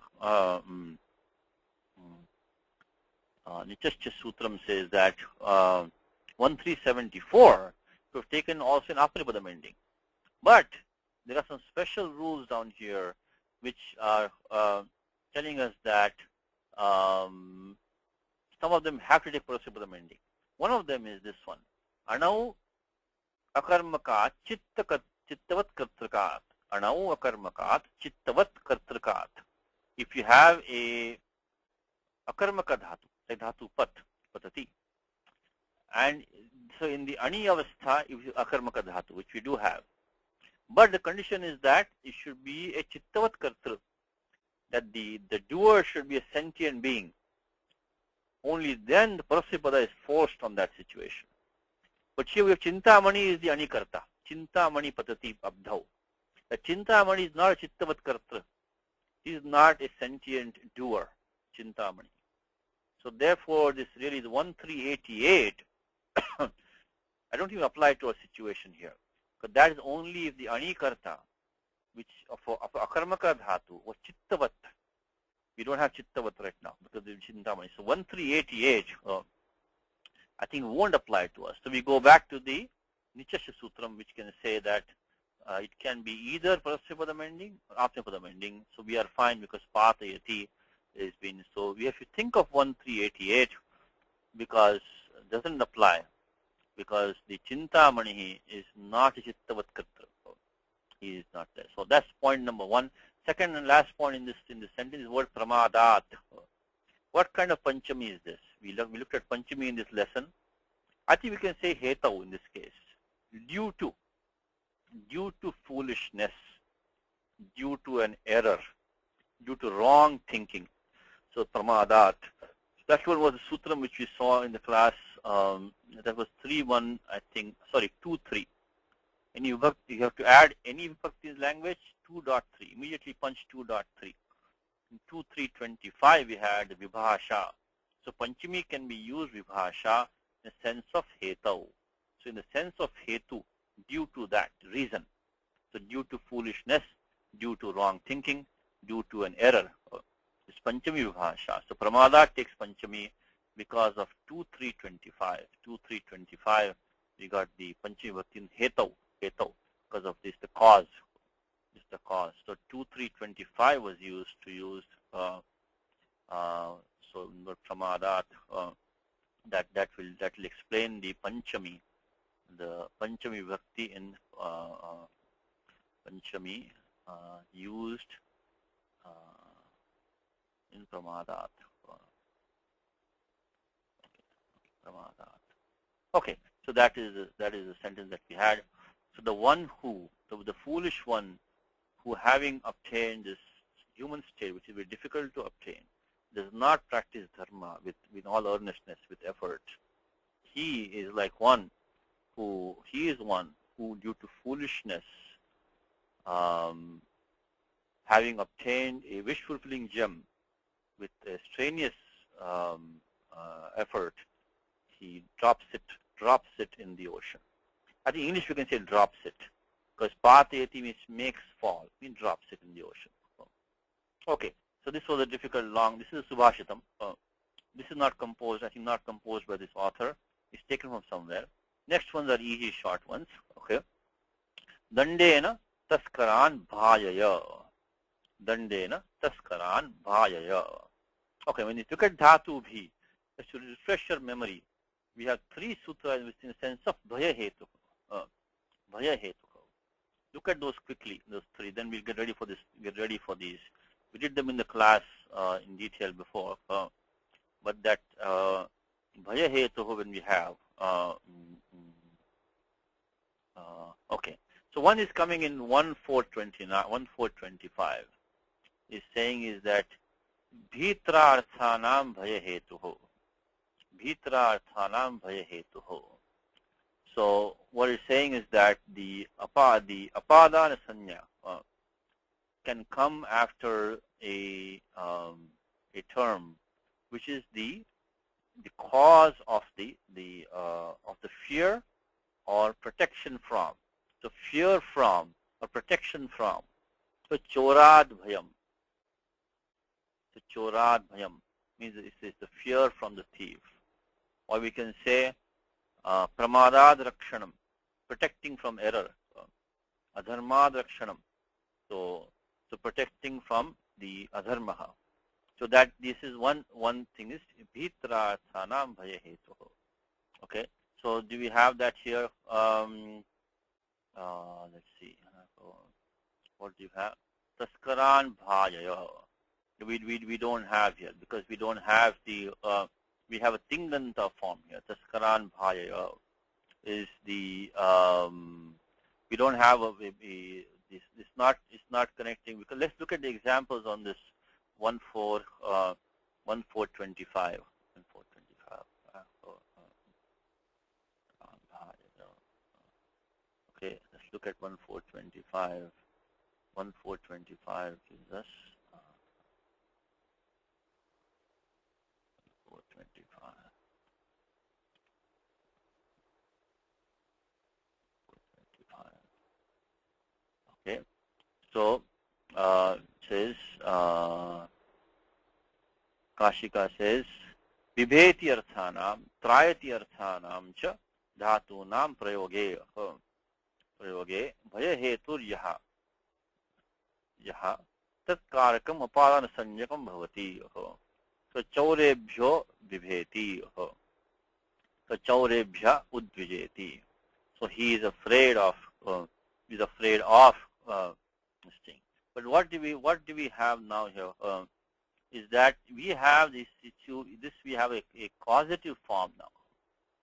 Nichascha Sutram says that 1374 to have taken also an Atmapadam ending. But there are some special rules down here which are telling us that some of them have to take Prasipadam ending. One of them is this one. Anau akarmakat chittavat kartrakat. Anau akarmakat chittavat kartrakat. If you have a akarmaka dhatu, like dhatu pat, patati, and so in the ani avastha, if you akarmaka dhatu, which we do have, but the condition is that it should be a chittavat kartru, that the doer should be a sentient being. Only then the prasipada is forced on that situation. But here we have Chintamani is the anikarta. Chintamani patati abdhau. The Chintamani is not a chittavat kartra. He is not a sentient doer, Chintamani. So therefore, this really is 1388. I don't even apply to a situation here. Because that is only if the anikarta, which of akarmaka dhatu, was chittavat. We don't have chittavat right now because of Chintamani. So 1388, I think won't apply to us. So we go back to the Nichasya Sutram, which can say that it can be either Prasipadam ending or Atmapadam ending. So we are fine because Patayati has been. So we have to think of 1388 because it doesn't apply because the Chintamani is not a chittavat kartra. He is not there. So that's point number one. Second and last point in this sentence is word pramadat. What kind of panchami is this? We looked at panchami in this lesson. I think we can say hetau in this case. Due to foolishness, due to an error, due to wrong thinking. So pramadat. That one was the sutram which we saw in the class. That was 3.1, I think. Sorry, 2.3. And you have to add any vibhakti language, 2.3. Immediately punch 2.3. In 2.3.25 we had vibhasha. So panchami can be used vibhasha in the sense of hetau. So in the sense of hetu, due to that reason. So due to foolishness, due to wrong thinking, due to an error. It's panchami vibhasha. So pramada takes panchami because of 2.3.25. 2.3.25 we got the panchami vibhakti in hetau. Because of this, the cause. This is the cause. So 2.3.25 was used to use so pramadat. That will explain the panchami vibhakti in panchami used in pramadat. Pramadat. Okay, so that is the sentence that we had. So the one who, the foolish one, who having obtained this human state, which is very difficult to obtain, does not practice dharma with all earnestness, with effort. He is like one who, due to foolishness, having obtained a wish-fulfilling gem with a strenuous effort, he drops it in the ocean. I think in English we can say drops it, because patayati means makes fall, means drops it in the ocean. Okay, so this was a difficult long, this is a subhashitam. This is not composed, I think not composed by this author. It's taken from somewhere. Next ones are easy, short ones. Okay. Dandena taskaran bhayaya. Dandena taskaran bhayaya. Okay, when you look at dhatu bhi, just to refresh your memory, we have three sutras in the sense of bhaya hetu. Look at those quickly, those three. Then we'll get ready for this. We did them in the class in detail before. But that bhaya hetu when we have. Okay. So one is coming in 1.4.29, 1.4.25. Is saying is that bhitra arthanam bhaya hetuho. Bhitra arthanam bhaya hetuho. So what it's saying is that the apadana sanya can come after a term which is the cause of the fear or protection from. So fear from or protection from. So chorad bhayam. So chorad bhayam means it's the fear from the thief. Or we can say pramadad rakshanam, protecting from error. Adharmad rakshanam. So protecting from the adharmaha. So that this is one thing is bhitrarthanam bhaya hetu. Okay. So do we have that here? Let's see. What do you have? Taskaran bhayaya. We don't have here because we don't have the we have a tinganta form here. Taskaran bhayaya is the we don't have it's not connecting because let's look at the examples on this 1425. 1425. Okay, let's look at 1425. 1425 is us. 425. Okay, so says Kashika says Vibheti arthanam trayati arthanam cha dhatunam prayoge bhaya hetur yaha tat karakam upadana sanjakam bhavati. So chaurebhyo vibheti. So chaurebhya udvijeti. So he is afraid of this thing. But what do we have now here? Is that we have this we have a causative form now.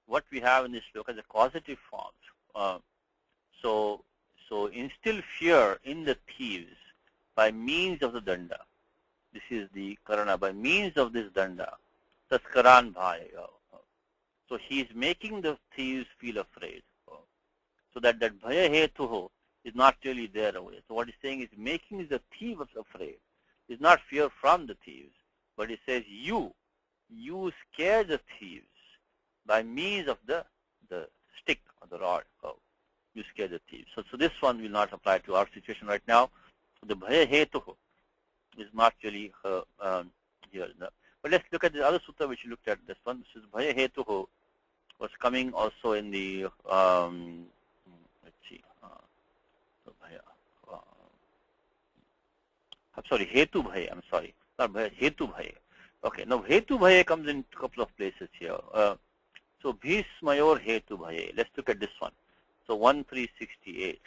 What we have in this sloka is a causative form. So instill fear in the thieves by means of the danda. This is the karana, by means of this danda. Taskaran bhaya. So he is making the thieves feel afraid. So that bhaya hetuho is not really there away. So what he's saying is making the thieves afraid. It's not fear from the thieves, but he says you scare the thieves by means of the stick or the rod. You scare the thieves. So this one will not apply to our situation right now. So the bhaya hetuho is not really here. But let's look at the other sutta which you looked at. This one, this is bhaya hetuho, was coming also in the let's see. I'm sorry, hetu bhaya. I'm sorry, not bhaya, hetu bhaya. Okay, now hetu bhaya comes in a couple of places here. So bhismayor hetu bhaya. Let's look at this one. So 1368.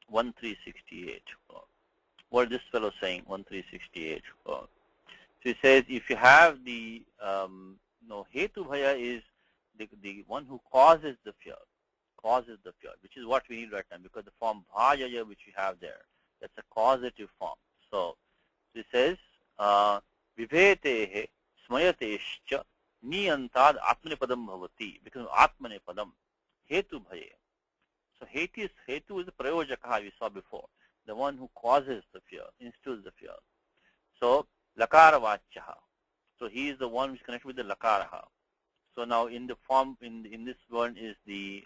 1368. What is this fellow saying? 1368. So he says if you have the hetu bhaya is the one who causes the fear, which is what we need right now because the form bhayaya which we have there, that's a causative form. So it says vibhetehe smayatescha niyantad atmanepadam bhavati, because atmanepadam hetu bhaye. So hetu is the prayojaka we saw before, the one who causes the fear, instills the fear. So lakara vachaha. So he is the one who is connected with the lakaraha. So now in the form in this one is the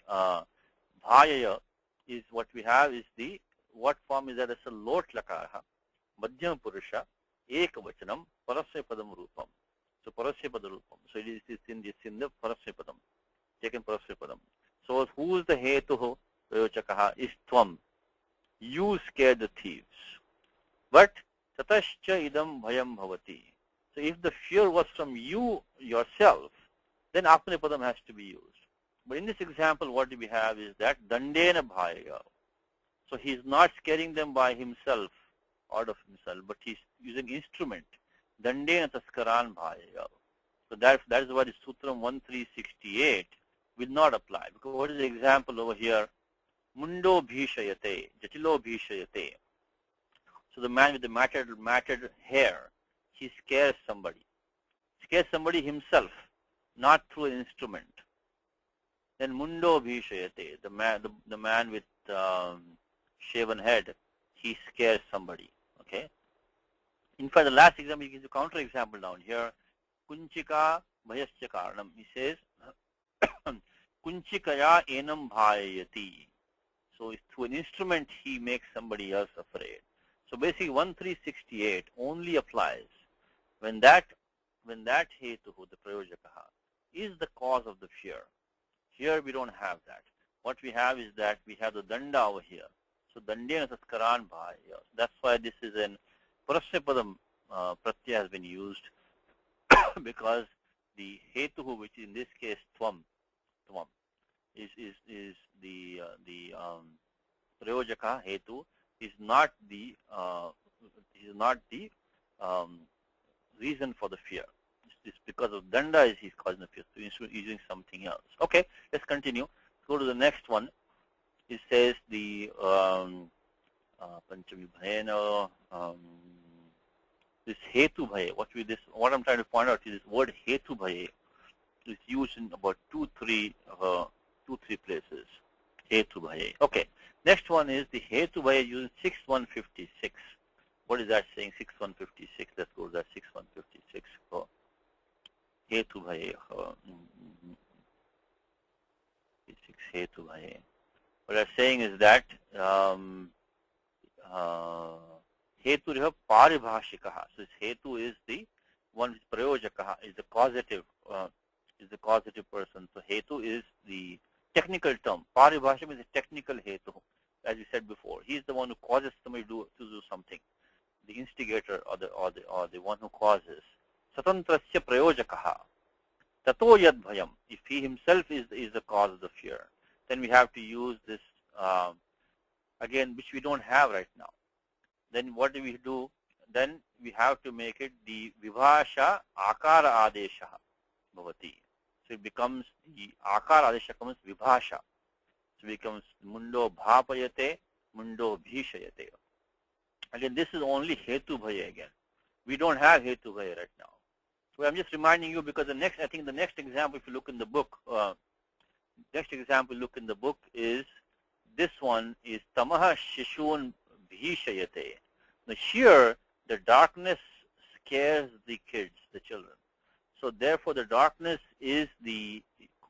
bhayaya is what we have is the what form is that? It's a lot lakaraha, madhyam purusha, ekavachanam, parasya padam rupam. So parasya padam rupam. So it is in the parasya padam, taken parasya padam. So who is the hetuho prayojakaha is tvam. You scare the thieves. But tatascha idam bhayam bhavati. So if the fear was from you yourself, then atmanepadam has to be used. But in this example, what we have is that dandena bhaya. So he is not scaring them by himself, out of himself, but he's using instrument. Dandena taskaran bhaya. So that is why the Sutram 1368 will not apply. Because what is the example over here? Mundo bhishayate, jatilo bhishayate. So the man with the matted hair, he scares somebody. Scares somebody himself, not through an instrument. Then mundo bhishayate, the man with shaven head, he scares somebody. Okay. In fact, the last example, he gives a counter example down here. Kunchika bhayasya karanam. He says, kunchikaya enam bhayati. So through an instrument he makes somebody else afraid. So basically 1368 only applies when that hetuhu, the prayojakaha, is the cause of the fear. Here we don't have that. What we have is that we have the danda over here. So dandena taskaran bhaya. That's why this is an prasyapadam pratyaya has been used because the hetuhu, which in this case tvam, is the prayojaka hetu is not the reason for the fear. It's because of danda he's causing the fear. So he's using something else. Okay, let's continue. Go to the next one. It says the panchami bhayena, this hetu bhaye. What I'm trying to point out is this word hetu bhaye is used in about two, three places. Hetu bhaye. Okay. Next one is the hetu bhaye using 6156. What is that saying? 6156. Let's go to that 6156. Hetu bhaye. Hetu bhaye. What I'm saying is that hetu riha paribhashikaha. So this hetu is the one which prayojakaha is the causative person. So hetu is the technical term. Paribhasham is a technical hetu, as we said before. He is the one who causes somebody to do something. The instigator or the one who causes. Satantrasya prayojakaha. Tato yad bhayam. If he himself is the cause of the fear, then we have to use this again, which we don't have right now. Then what do we do? Then we have to make it the vibhasha akara adesha bhavati. So it becomes the akara adesha becomes vibhasha. So it becomes mundo bhapayate, mundo bhishayate. Again, this is only hetu bhaya again. We don't have hetu bhaya right now. So I'm just reminding you because the next example, if you look in the book, is this one is tamaha shishun bhishayate. Now here, the darkness scares the kids, the children. So therefore, the darkness is the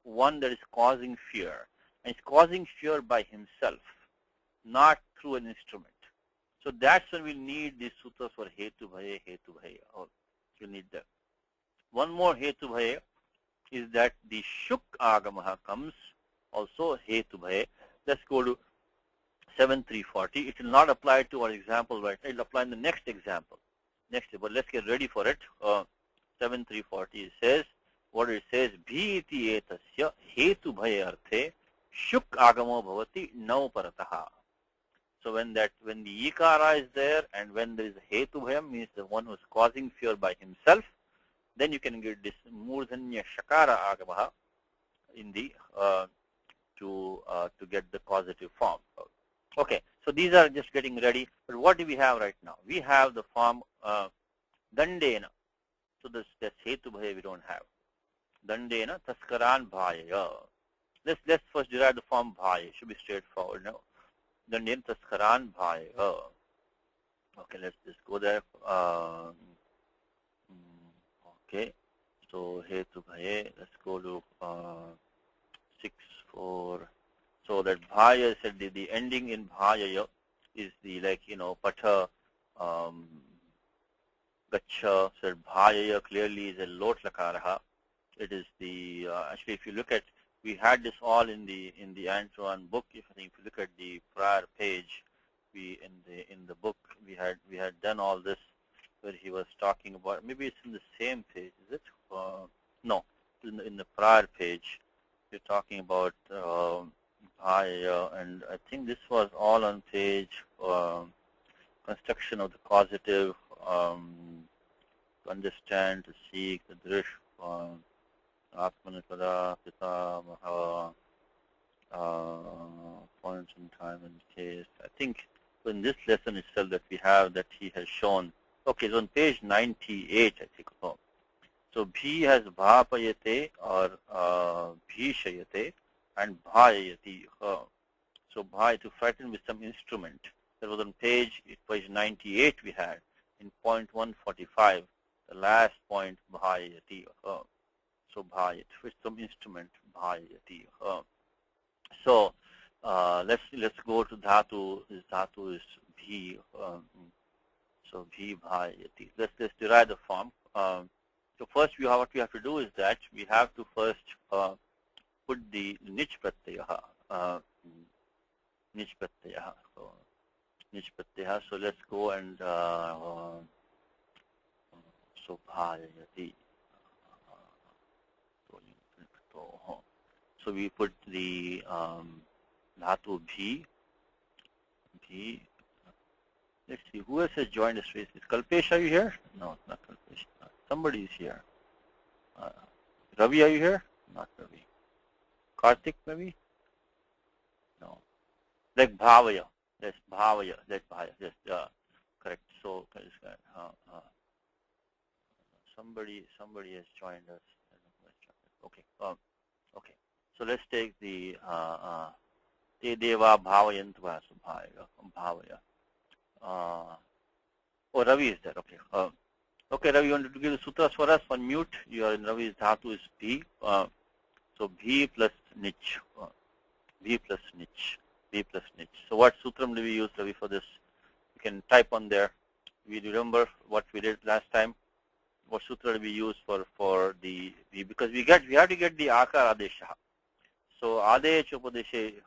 one that is causing fear. And it's causing fear by himself, not through an instrument. So that's when we need these sutras for hetu bhaya. Oh, you need that. One more hetu bhaya is that the shuk agamaha comes also hetu bhaya. Let's go to 7340. It will not apply to our example right now. It will apply in the next example. But let's get ready for it. 7340 says, what it says, bhiti etasya hetu bhaya arthe shuk agamo bhavati nau parataha. So when the ikara is there and when there is a hetu bhayam, means the one who is causing fear by himself, then you can get this murdhanya shakara agamaha in the to get the causative form. Okay, so these are just getting ready. But what do we have right now? We have the form dandena. So this hetu bhaya we don't have. Dandena taskaran bhaya. Let's first derive the form bhaya. It should be straightforward now. Dandena taskaran bhaya. Okay, let's just go there. Okay, so hetu bhaya. Let's go to 6-4. So that bhaya said the ending in bhaya is the patha gacha. So bhaya clearly is a lot lakaraha. It is the actually if you look at, we had this all in the Antoine book. If you look at the prior page, in the book we had done all this where he was talking about. Maybe it's in the same page. Is it? No, in the prior page you're talking about and I think this was all on page construction of the causative, to understand, to seek, the drish, atmanipada, pita, maha, points in time and case. I think in this lesson itself that we have that he has shown. Okay, so on page 98, I think. So bhi has bhapayate or bhishayate and bhayati. So bhay, to frighten with some instrument. That was on page 98 we had in point 145, the last point bhayati. So bhayat with some instrument, bhayati. So let's go to dhatu. This dhatu is bhi. So bhi bhayati. Let's derive the form. So first what we have to do is that we have to first put the nich pratyaya. Nich pratyaya. So nich pratyaya. So let's go and so bhayati. So we put the dhatu bhi. Let's see, who else has joined us? Is Kalpesh, are you here? No, not Kalpesh. Somebody is here. Ravi, are you here? Not Ravi. Karthik, maybe? No. Like Bhavaya. Yes, Bhavaya. That's Bhavaya. Yes, correct. So, somebody has joined us. Okay. Okay. So let's take the Te Deva Bhavayantu Bhavaya. Oh, Ravi is there. Okay. Okay, Ravi, you want to give the sutras for us? On mute. You are in Ravi's dhatu is bhi. So bhi plus nich. Bhi plus nich. Bhi plus nich. So what sutram do we use, Ravi, for this? You can type on there. We remember what we did last time. What sutra do we use for the because we have to get the akar adesha. So adesh upadeshe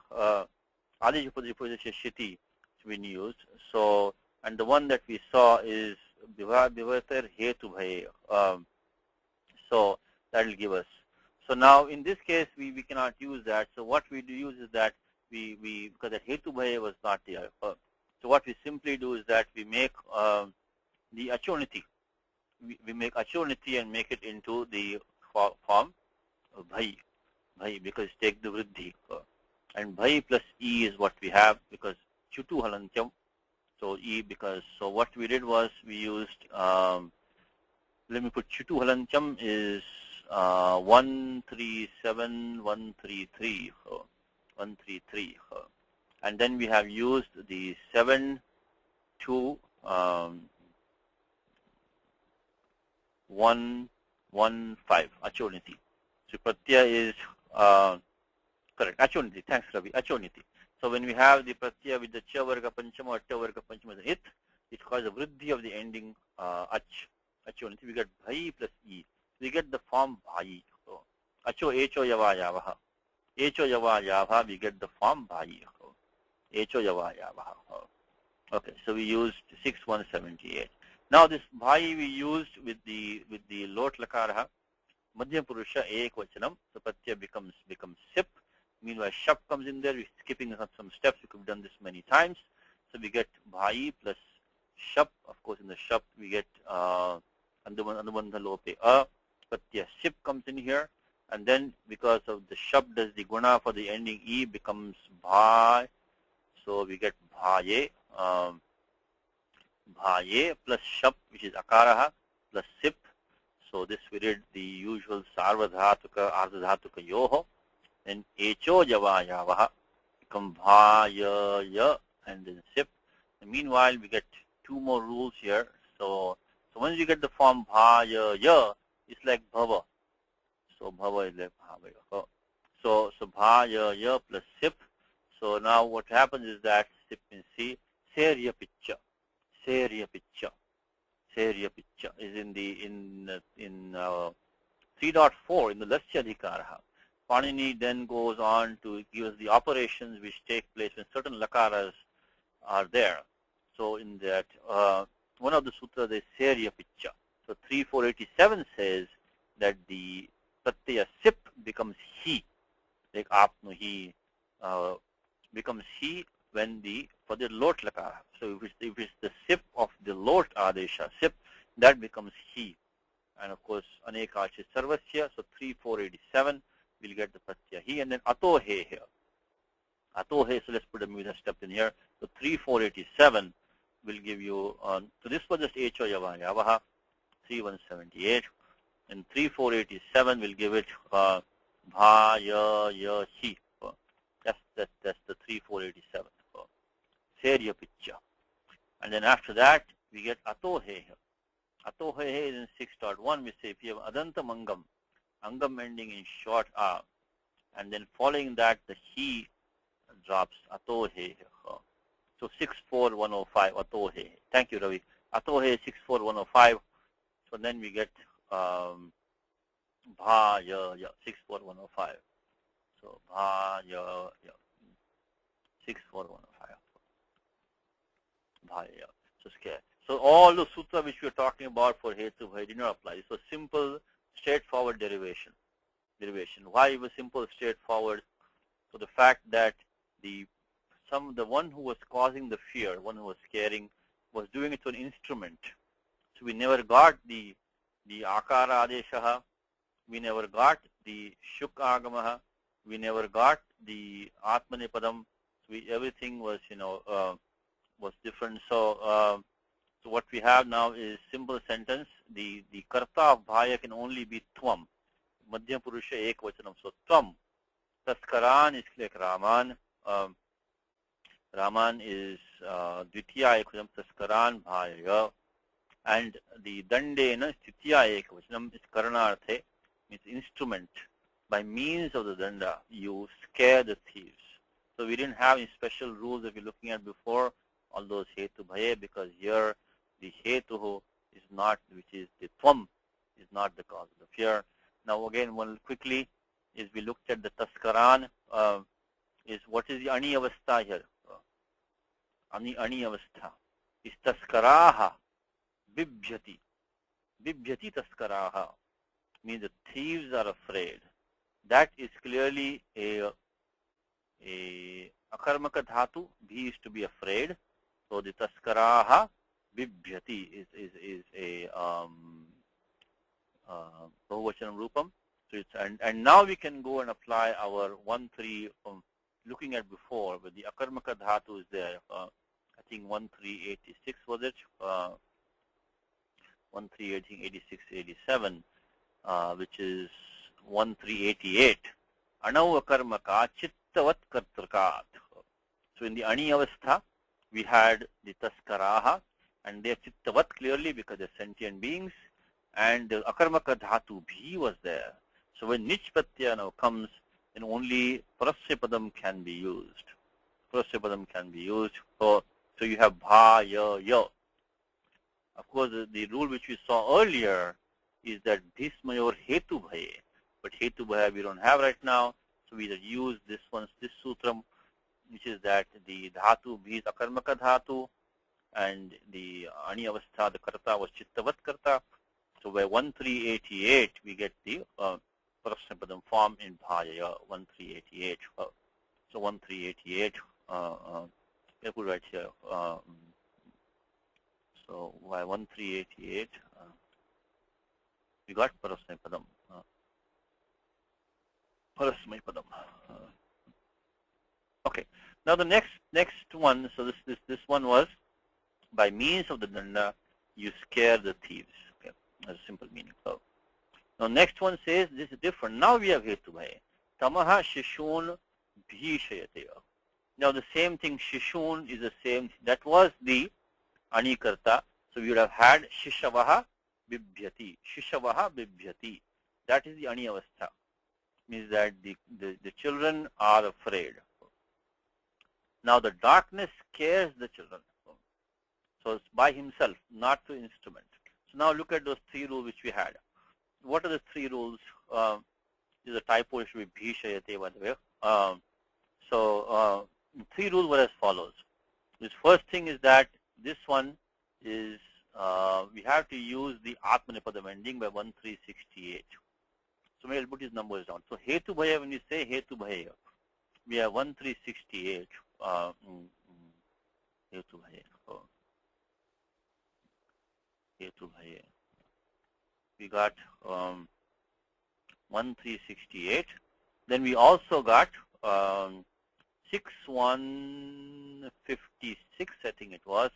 shiti we use. So and the one that we saw is bivatar hetu bhaye. So that will give us. So now in this case we cannot use that. So what we do use is that we because that hetu bhaye was not there. So what we simply do is that we make the achoniti. We make achoniti and make it into the form bhai because take the vriddhi. And bhai plus e is what we have because chutu halantyam. So e because so what we did was we used let me put chutu halantyam is 137133 133 and then we have used the 7 2 115 achoniti. So pratyaya is correct. Achoniti. Thanks, Ravi. Achoniti. So when we have the pratyaya with the cha varga panchama or ta varga panchama as an it causes a vriddhi of the ending achoniti. We get bhai plus e. We get the form bhai. So, acho echo yava yavaha. Echo yava yavaha. We get the form bhai. Echo yava yavaha. Okay. So we used 6178. Now this bhai we used with the lot lakara. Madhyam purusha ekvachanam. So pratyaya becomes sip. Meanwhile, shap comes in there. We're skipping some steps. We could have done this many times. So we get bhai plus shap. Of course, in the shap we get andubandha lope a. Pratyaya sip comes in here, and then because of the shap does the guna for the ending e becomes bhai. So we get bhaye. Bhaye plus shap, which is akaraha, plus sip. So this we did the usual sarvadhatuka, ardhadhatuka yoho. Then echo java yavaha become bhaya and then sip. And meanwhile, we get two more rules here. So once you get the form bhaya, it's like bhava. So bhava is like bhava. So bhaya plus sip. So now what happens is that sip in C, serya picha. Serya picha is in 3.4 in the Lasya Adhikaraha. Panini then goes on to give us the operations which take place when certain lakaras are there. So in that one of the sutras is serya picha. So 3487 says that the pratyaya sip becomes he, like apnu he becomes he when for the lot lakara. So if it's the sip of the lot adesha sip, that becomes he. And of course anekachi sarvasya. So 3487 we'll get the pratyaya he, and then ato he here. Ato he. So let's put a music step in here. So 3487 will give you. So this was just echo yava yavaha 3178, and 3487 will give it bha ya he. That's the 3487. Serya picha. And then after that, we get atohe here. Atohe is in 6.1. We say if you have adanta mangam, angam ending in short a, and then following that the he drops atohe. So 64105 atohe. Thank you, Ravi. Atohe 64105. So then we get bha ya 64105. So bha ya 64105. Bha ya. So all the sutra which we are talking about for hetu bhai did not apply. This was simple, straightforward derivation. Why it was simple, straightforward? So the fact that the one who was causing the fear, one who was scaring, was doing it to an instrument. So we never got the akara adeshaha, we never got the shuk agamaha, we never got the atmanepadam. So everything was was different. So so what we have now is simple sentence. The karta of bhaya can only be tvam. Madhyam purusha ekvachanam. So tvam. Taskaran is like Raman. Raman is dvitiya ekvachanam. Taskaran bhaya. And the dandena stitiya ekvachanam is karanarthe, means instrument. By means of the danda, you scare the thieves. So we didn't have any special rules that we're looking at before, all those hetu bhaye, because here the hetu is not, which is the tvam, is not the cause of the fear. Now again, one quickly, is we looked at the taskaran, is what is the ani avastha here? Ani avastha is taskaraha bibhyati. Bibhyati taskaraha means the thieves are afraid. That is clearly a akarmaka dhatu. Bhi is to be afraid. So the taskaraha bibhyati is a bahuvachanam rupam. So it's and now we can go and apply our 1-3 looking at before, but the akarmaka dhatu is there. I think 1-3-86 was it? 1-3-86-87, which is 1-3-88. Anau akarmaka chittavat kartrakat. So in the ani avastha, we had the taskaraha, and they are chittavat clearly because they're sentient beings, and the akarmaka dhatu bhi was there. So when nich pratyaya now comes, then only parasyapadam can be used. Parasyapadam can be used. So you have bha, ya, ya. Of course, the rule which we saw earlier is that bhismayor hetu bhaye. But hetu bhaya we don't have right now. So we just use this sutram, which is that the dhatu bhi is akarmaka dhatu, and the ani avastha, the karta was chittavat karta. So by 1-3-88, we get the parasyapadam form in bhaya, 1-3-88. So 1-3-88, I put right here. So by 1-3-88, we got parasyapadam. Parasyapadam. Okay. Now the next one. So this one was by means of the danda, you scare the thieves. Okay, that's a simple meaning. So now next one says this is different. Now we have hetu bhaye. Tamaha shishun bhishayate. Now the same thing, shishun is the same. That was the anikarta. So we would have had shishavaha bibhyati. Shishavaha bibhyati. That is the ani avastha. Means that the children are afraid. Now the darkness scares the children. So it's by himself, not through instrument. So now look at those 3 rules which we had. What are the 3 rules? This is a typo, it should be bhishayate, by the way. So 3 rules were as follows. This first thing is that this one is, we have to use the atmanepadam ending by 1-3-68. So maybe I'll put his numbers down. So hetu bhaya, when you say hetu bhaya, we have 1-3-68. Hetu bhaya. Hetu bhaya. We got 1-3-68. Then we also got 6-1-56, I think it was.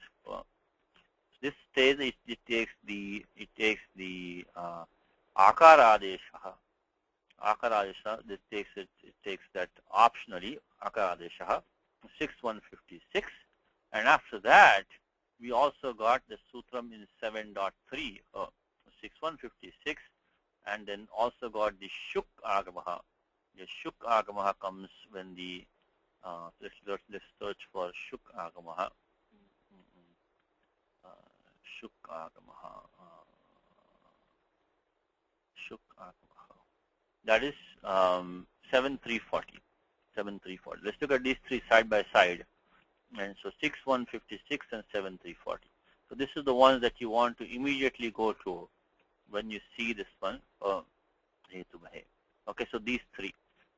This says it takes the akara adesha. Akara adesha. This takes it takes that optionally akara adesha. 6-1-56, and after that we also got the sutram in 7.3, 6-1-56, and then also got the shuk agamaha, The shuk agamaha comes when the let's search for shuk agamaha. Shuk agamaha. Shuk agamaha. That is 7340. 7340. Let's look at these three side by side. And so 6156 and 7340. So this is the ones that you want to immediately go to when you see this one. Okay, so these three.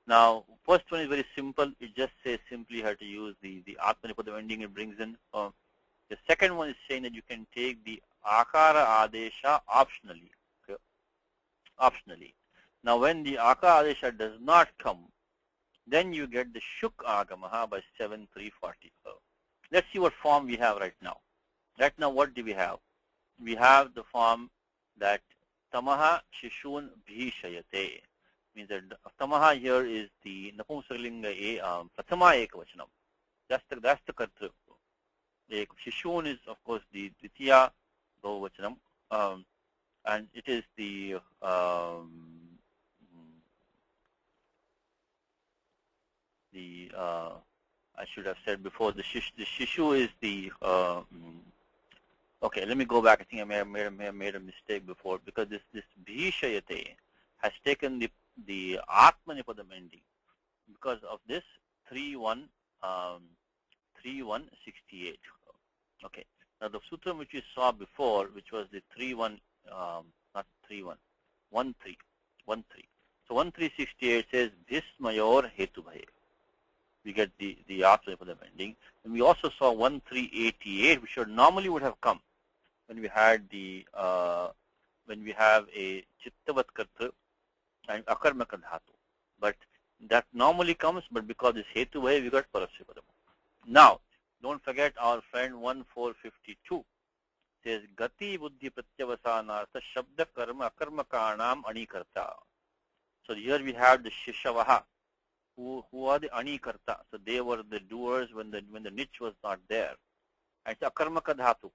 Now, first one is very simple. It just says simply how to use the Atmanipadam ending it brings in. The second one is saying that you can take the Akara Adesha optionally. Okay? Optionally. Now, when the Akara Adesha does not come, then you get the Shuk Agamaha by 7340. Let's see what form we have right now. Right now, what do we have? We have the form that Tamaha Shishun Bhishayate. Means that Tamaha here is the Napumsakalinga Prathama Ekavachanam. That's the Kartru. Shishun is, of course, the Dvitiya Bahuvachanam. And it is the I should have said before, the Shishu is the okay, let me go back. I think I may have made a mistake before, because this Bhishayate has taken the Atmanipadam ending because of this 3168. Okay. Now the sutra which we saw before, which was the 13. So 1368 says Bhismayor Hetubhaye. We get the Atmanipadam ending. And we also saw 1388, which normally would have come when we had when we have a Chittavat Kartru and Akarmaka Dhatu. But that normally comes, but because it's Hetubhaye, we got Parasyapadam. Now, don't forget our friend 1452 says Gati Buddhi Pratyavasanartha Shabda Karma Akarmakanam Anikarta. So here we have the Shishavaha, who are the Anikarta. So they were the doers when the niche was not there. And it's Akarmaka Dhatu.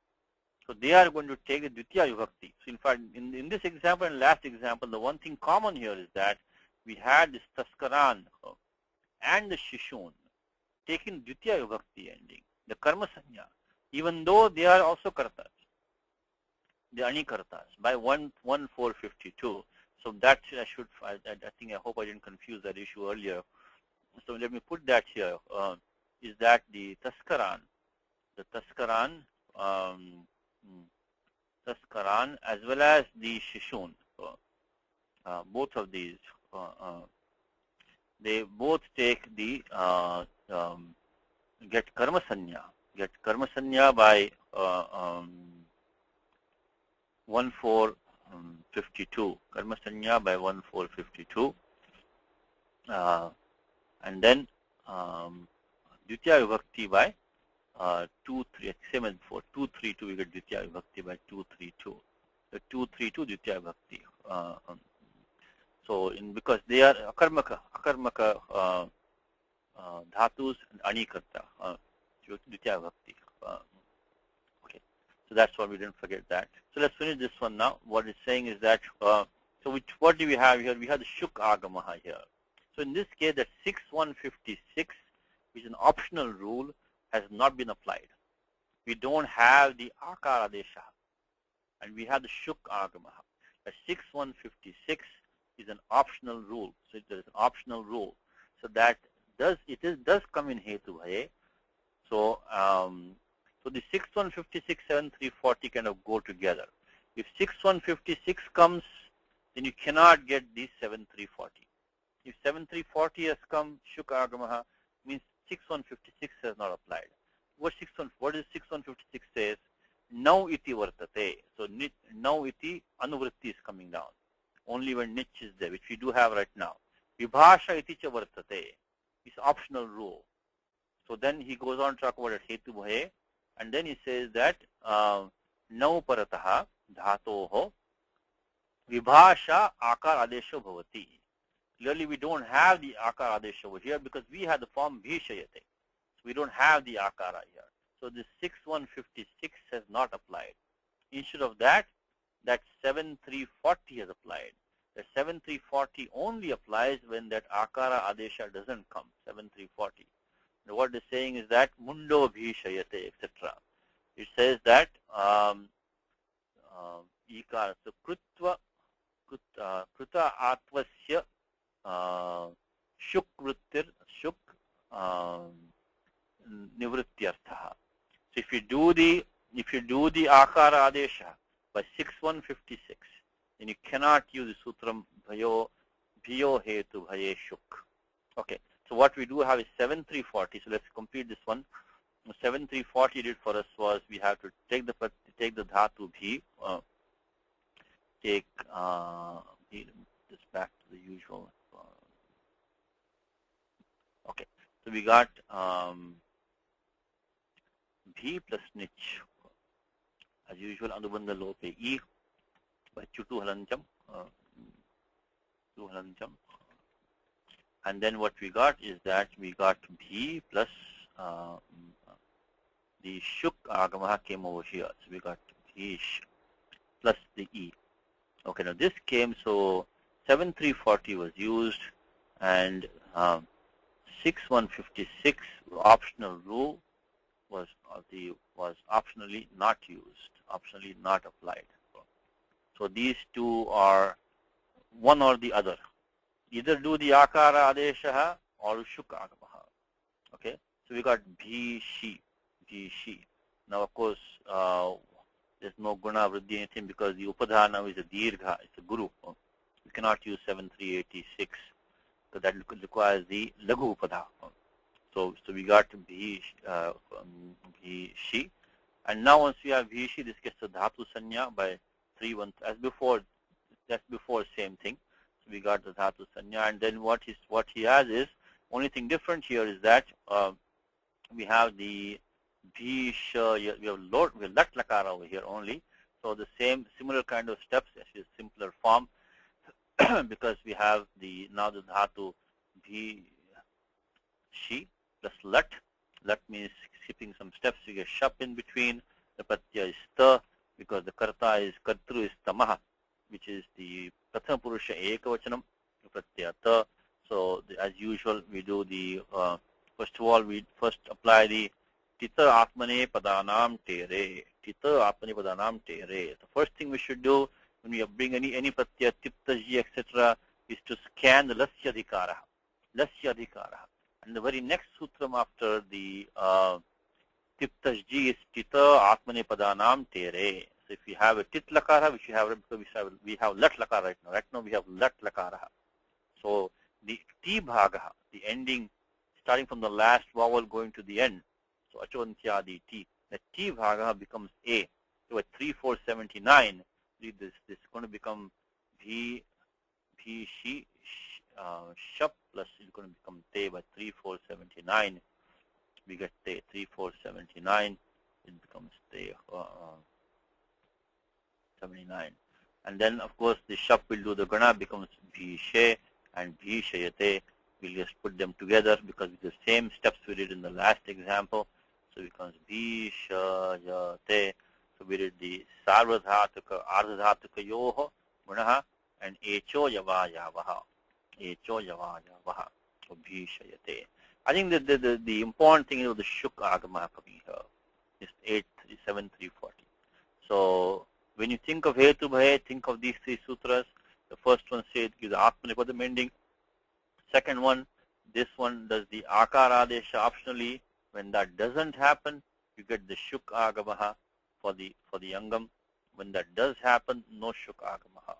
So they are going to take the Dvitiya Vibhakti. So in fact, in this example and last example, the one thing common here is that we had this Taskaran and the Shishun taking Dvitiya Vibhakti ending, the Karma Sanya, even though they are also Kartas, the Anikartas, by 1452. So that I hope I didn't confuse that issue earlier. So let me put that here. Is that the Taskaran as well as the Shishun, both of these, they both take the get Karma Sanya by 1452. Karma Sanya by 1452. And then Dvitiya Vibhakti by 2-3, same as before, 2-3-2, we get Dvitiya Vibhakti by 2-3-2. The 2-3-2 Dvitiya Vibhakti. So because they are Akarmaka Dhatus and Anikarta, Dvitiya Vibhakti. Okay, so that's why we didn't forget that. So let's finish this one now. What it's saying is that, what do we have here? We have the Shuk Agamaha here. So in this case, that 6156, which is an optional rule, has not been applied. We don't have the Akara Desha, and we have the Shuk Agamaha. The 6156 is an optional rule. So there is an optional rule. So that does come in Hetubhaye. So so the 6156, 7340 kind of go together. If 6156 comes, then you cannot get the 7340. If 7340 has come, Shuk Agamaha, means 6156 has not applied. What is 6156 says? Now iti vartate. So now iti anuvritti is coming down. Only when niche is there, which we do have right now. Vibhasha iti cha vartate is optional rule. So then he goes on to talk about it, Hetubhaye, and then he says that now parataha dhatoho vibhasha akar adesho bhavati. Clearly, we don't have the akara adesha over here because we have the form bhishayate. So we don't have the akara here. So this 6156 has not applied. Instead of that, that 7340 has applied. The 7340 only applies when that akara adesha doesn't come. 7340. What it's saying is that mundo bhishayate, etc. It says that ikara, so krutva kruta atvasya shuk vrittir shuk nivrityartha. So if you do the akara adesha by 6156, then you cannot use the sutram bhayo hetu bhaye shuk. Okay. So what we do have is 7340. So let's complete this one. 7340 did for us was we have to take the dhatu bhi, take this back to the usual. Okay. So we got bhi plus nich as usual anubandha lope e by chutu halancham. And then what we got is that we got bhi plus the shuk agamaha came over here. So we got bhish plus the e. Okay, now this came, so 7340 was used, and 6156 optional rule was optionally not used, optionally not applied. So these two are one or the other. Either do the akara adesha or shuk agamaha. Okay, so we got bhi shi. Now of course there's no guna vriddhi anything because the upadha now is a dirgha, it's a guru. You cannot use 7386 because that requires the lagu upadha. So we got bhi shi, and now once we have bhi shi, this gets a dhatu sanya by 3-1 as before. That's before same thing. So we got the dhatu sanya, and then what he has is only thing different here is that we have the bhish, we have lat lakara over here only. So the similar kind of steps, actually simpler form, because we have now the dhatu bhi shi plus lat. Lat means skipping some steps. We get shap in between. The pratyaya is ta because the kartru is tamaha, which is the prathama purusha ekavachanam, pratyaya ta. So as usual, we do the first of all we first apply the tita atmane padanam tere. Tita atmane padanam tere. The first thing we should do when we bring any pratyaya, tiptaji, etc., is to scan the lasya adhikara. And the very next sutram after the tiptaji is tita atmane padanam tere. So if we have a tit lakara, which we have lat lakara right now. Right now we have lat lakara. So the T bhaga, the ending, starting from the last vowel going to the end. So achantya the T. The T bhaga becomes A. So at 3479, read this. This is going to become bhi shi shap plus it's going to become te by 3479. We get te 3479. It becomes te 79. And then of course the shap will do the gana, becomes bhishe and bhishayate. We'll just put them together because it's the same steps we did in the last example. So it becomes bhishayate. So we did the sarvadhatuka, ardhadhatuka yoho gunaha and echo yavayavaha. Echo yavayavaha. So bhishayate. I think that the important thing is the shuk agama coming here. It's 87340. So when you think of hetu bhaye, think of these three sutras. The first one says gives the atmanipadam ending. Second one, this one does the akara adesha optionally. When that doesn't happen, you get the shuk agamaha for the yangam. When that does happen, no shuk agamaha.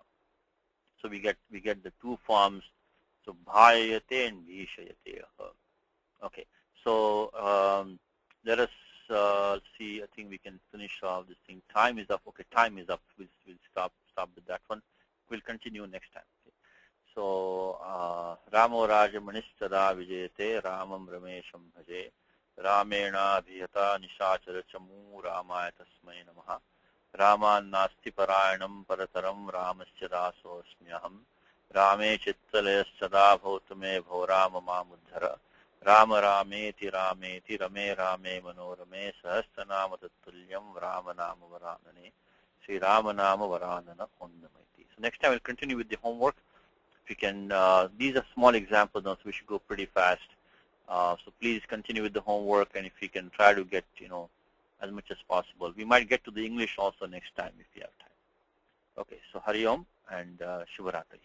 So we get the two forms. So bhayate and bhishayate. Okay. So let us see. I think we can finish off this thing. Time is up. Okay, time is up. We'll stop with that one. We'll continue next time. Okay. So Ramo Raja Manistada Vijayate Ramam Ramesham Bhaje Ramena Bhiyata Nishachara Chamu Ramaya Tasmai Namaha Raman Nasti Parayanam Parataram Ramasya Dasosmyaham Rame Chittalayas Sada Bhautame Bhaurama Mamudhara Rama Rameti Rameti Rame Rame Manorame Sahasranama Tattulyam Ramanama Varanane Sri Ramanama Varanana Undamaiti. So next time we'll continue with the homework. If you can, these are small examples now, so we should go pretty fast. So please continue with the homework, and if you can try to get, as much as possible. We might get to the English also next time if you have time. Okay, so Hari Om and Shubharatri.